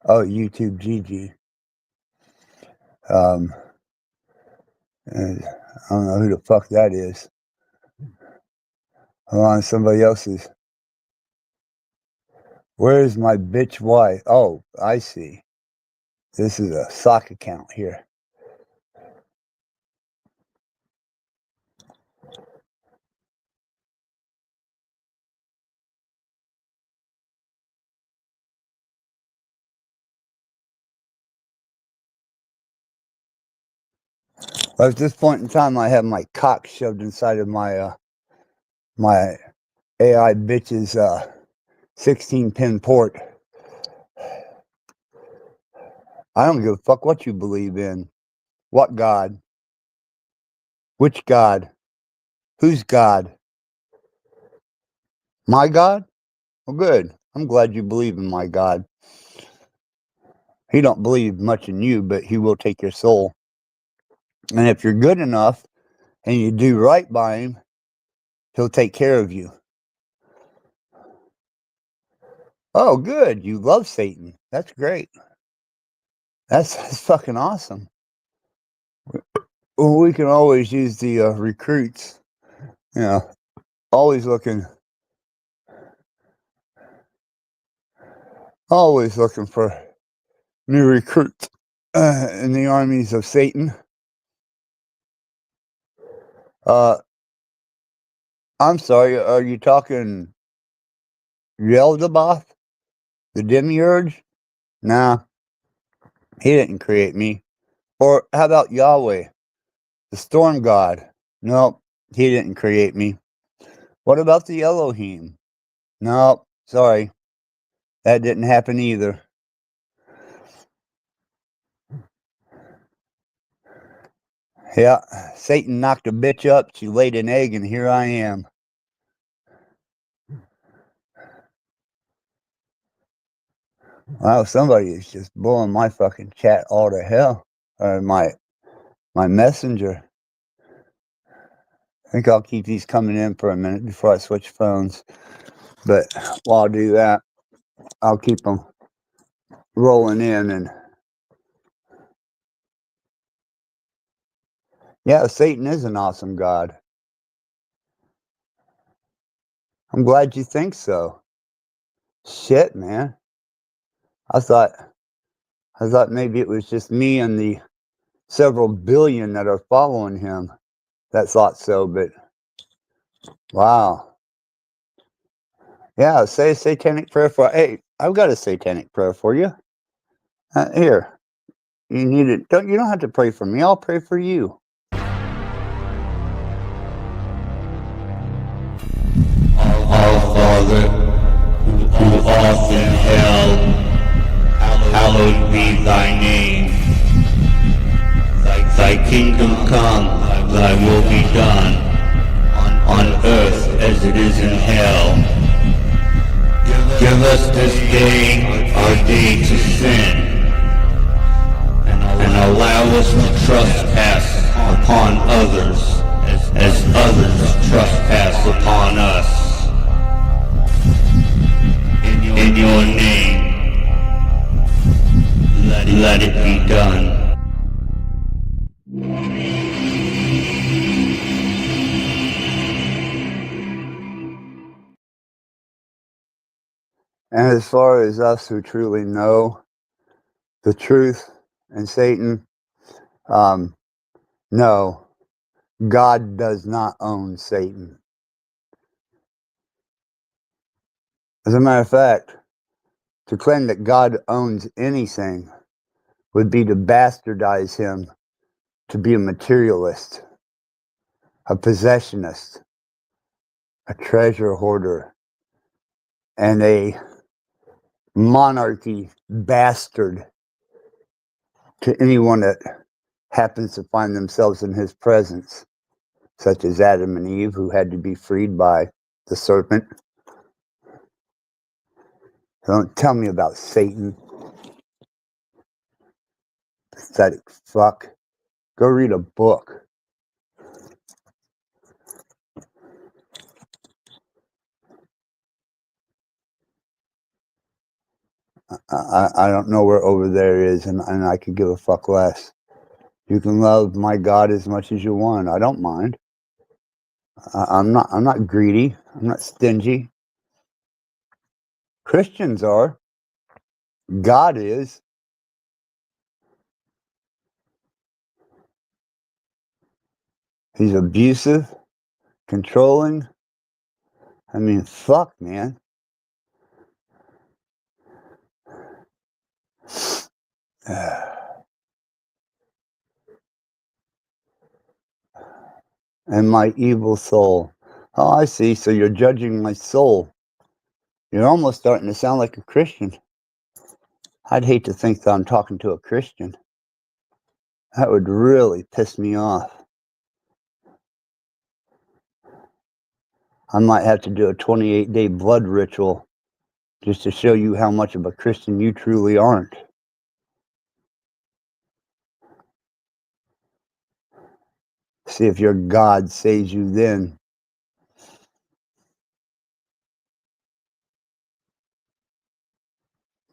Oh, YouTube GG. And I don't know who the fuck that is. Hold on, somebody else's. Where is my bitch wife? Oh, I see. This is a sock account here. At this point in time, I have my cock shoved inside of my my AI bitch's 16-pin port. I don't give a fuck what you believe in. What God? Which God? Whose God? My God? Well, good. I'm glad you believe in my God. He don't believe much in you, but he will take your soul. And if you're good enough and you do right by him, he'll take care of you. Oh, good. You love Satan. That's great. That's fucking awesome. We can always use the recruits. You know, always looking for new recruits in the armies of Satan. I'm sorry, are you talking Yeldabaoth, the demiurge? Nah, he didn't create me. Or how about Yahweh, the storm god? Nope, he didn't create me. What about the Elohim? Nope, sorry, that didn't happen either. Yeah, Satan knocked a bitch up, she laid an egg, and here I am. Wow, somebody is just blowing my fucking chat all to hell. Or my messenger. I think I'll keep these coming in for a minute before I switch phones. But while I do that, I'll keep them rolling in. And yeah, Satan is an awesome God. I'm glad you think so. Shit, man. I thought maybe it was just me and the several billion that are following him that thought so, but wow. Yeah, say a satanic prayer for. Hey, I've got a satanic prayer for you. Here, you need it. You don't have to pray for me. I'll pray for you. Our Father, who art in hell, hallowed be thy name. Thy kingdom come, thy will be done, on earth as it is in hell. Give us this day our day to sin, allow us to trespass upon others as others trespass upon us. In your name, let it be done. And as far as us who truly know the truth and Satan, no, God does not own Satan. As a matter of fact, to claim that God owns anything would be to bastardize him to be a materialist, a possessionist, a treasure hoarder, and a monarchy bastard to anyone that happens to find themselves in his presence, such as Adam and Eve, who had to be freed by the serpent. Don't tell me about Satan. Pathetic fuck. Go read a book. I don't know where over there is, and I could give a fuck less. You can love my God as much as you want. I don't mind. I'm not greedy. I'm not stingy. Christians are. God is. He's abusive, controlling. I mean, fuck, man. And my evil soul. Oh, I see. So you're judging my soul. You're almost starting to sound like a Christian. I'd hate to think that I'm talking to a Christian. That would really piss me off. I might have to do a 28-day blood ritual just to show you how much of a Christian you truly aren't. See if your God saves you then.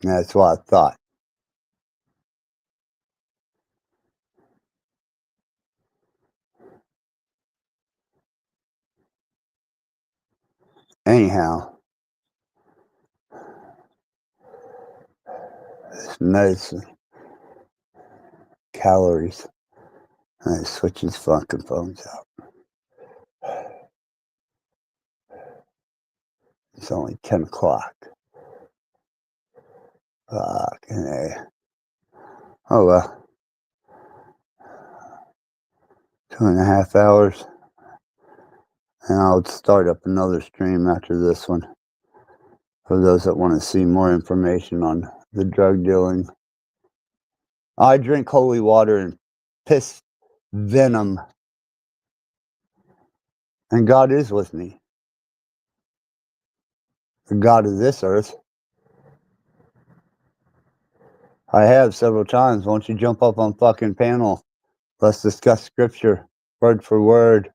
That's what I thought. Anyhow, this medicine, calories, and I switch these fucking phones out. It's only 10 o'clock. Fucking A. Oh well. 2.5 hours. And I'll start up another stream after this one. For those that want to see more information on the drug dealing. I drink holy water and piss venom. And God is with me. The God of this earth. I have several times. Won't you jump up on fucking panel? Let's discuss scripture, word for word.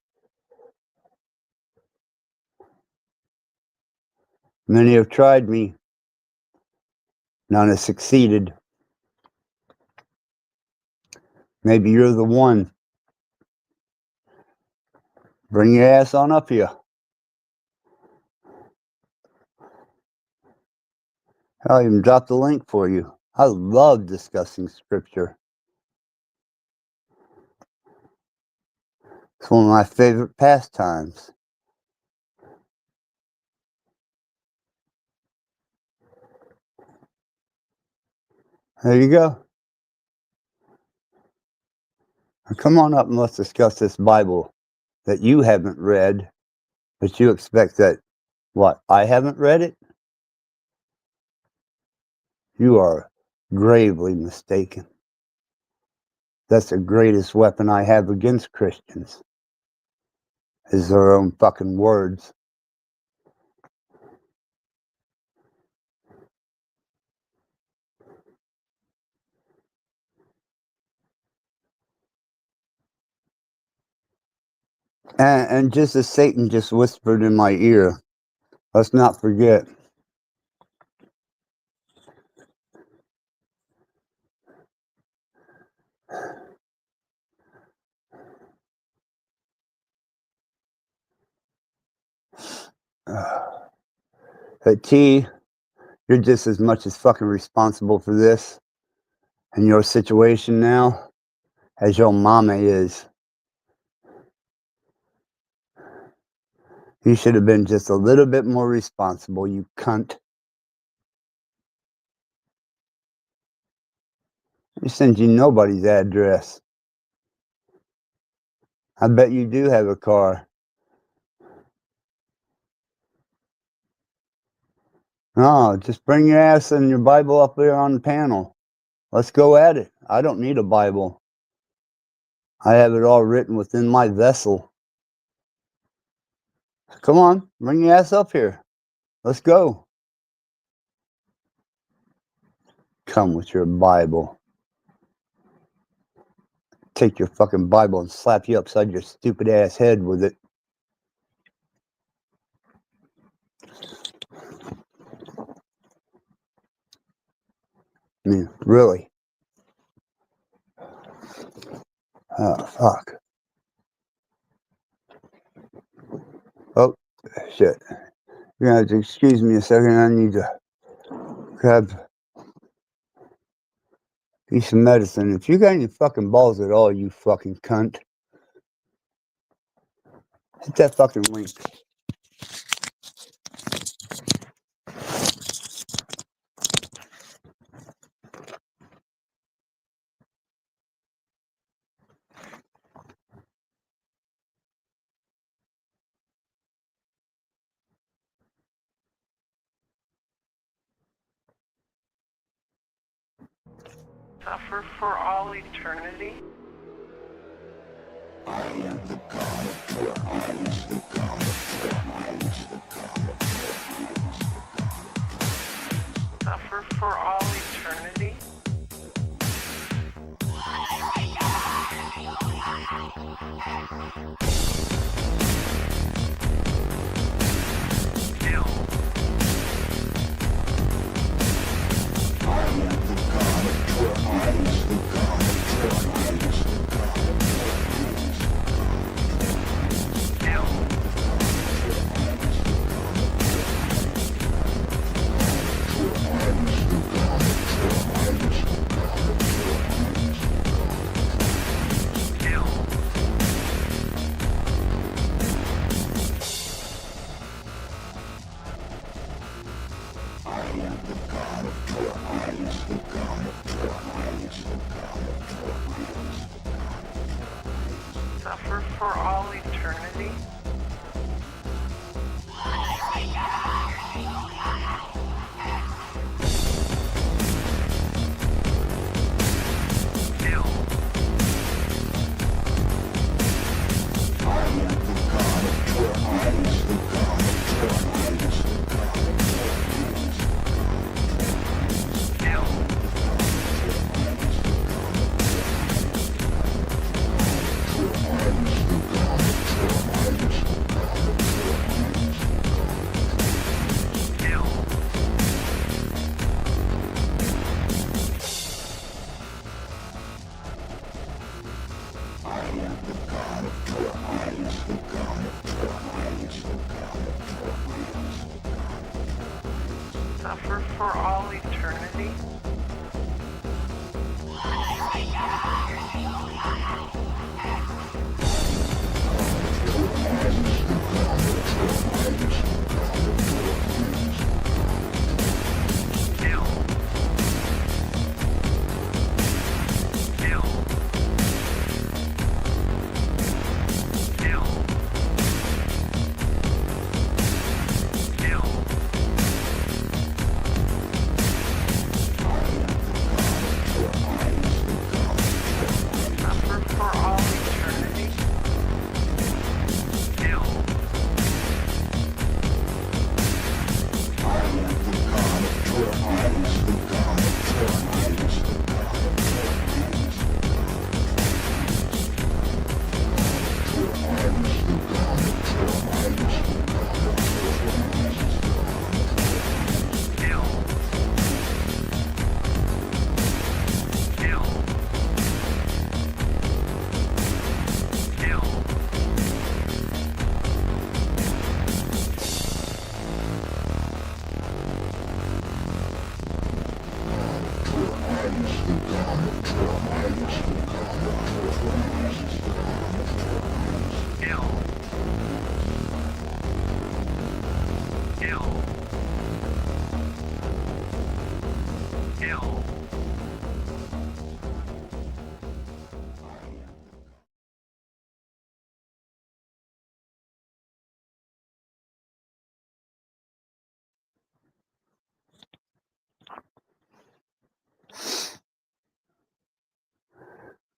Many have tried me. None has succeeded. Maybe you're the one. Bring your ass on up here. I'll even drop the link for you. I love discussing scripture. It's one of my favorite pastimes. There you go. Now come on up and let's discuss this Bible that you haven't read, but you expect that, what, I haven't read it? You are gravely mistaken. That's the greatest weapon I have against Christians, is their own fucking words. And just as Satan just whispered in my ear, let's not forget. That T, you're just as much as fucking responsible for this and your situation now as your mama is. You should have been just a little bit more responsible, you cunt. I send you nobody's address. I bet you do have a car. No, just bring your ass and your Bible up there on the panel. Let's go at it. I don't need a Bible. I have it all written within my vessel. Come on, bring your ass up here. Let's go. Come with your Bible. Take your fucking Bible and slap you upside your stupid ass head with it. I mean, really. Oh, fuck. Oh, shit. You're gonna have to excuse me a second. I need to grab a piece of medicine. If you got any fucking balls at all, you fucking cunt, hit that fucking link. Suffer for all eternity? I am the God of truth. I am the God of truth. I am the God of truth. Suffer for all eternity? Kill. I am the God of truth. I am the God of truth. I am the God of truth. Kill. Suffer for all eternity? Kill. Suffer for all eternity? Kill. Kill. Kill. Kill. Suffer for all eternity? Kill.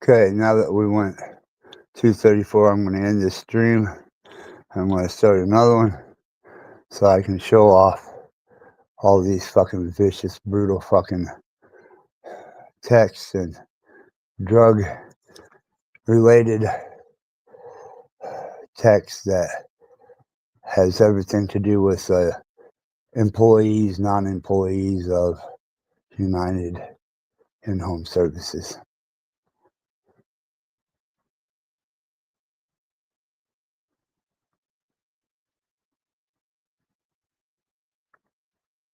Okay, now that we went 2:34, I'm going to end this stream. I'm going to start another one so I can show off all these fucking vicious, brutal fucking texts and drug-related texts that has everything to do with employees, non-employees of United In-Home Services.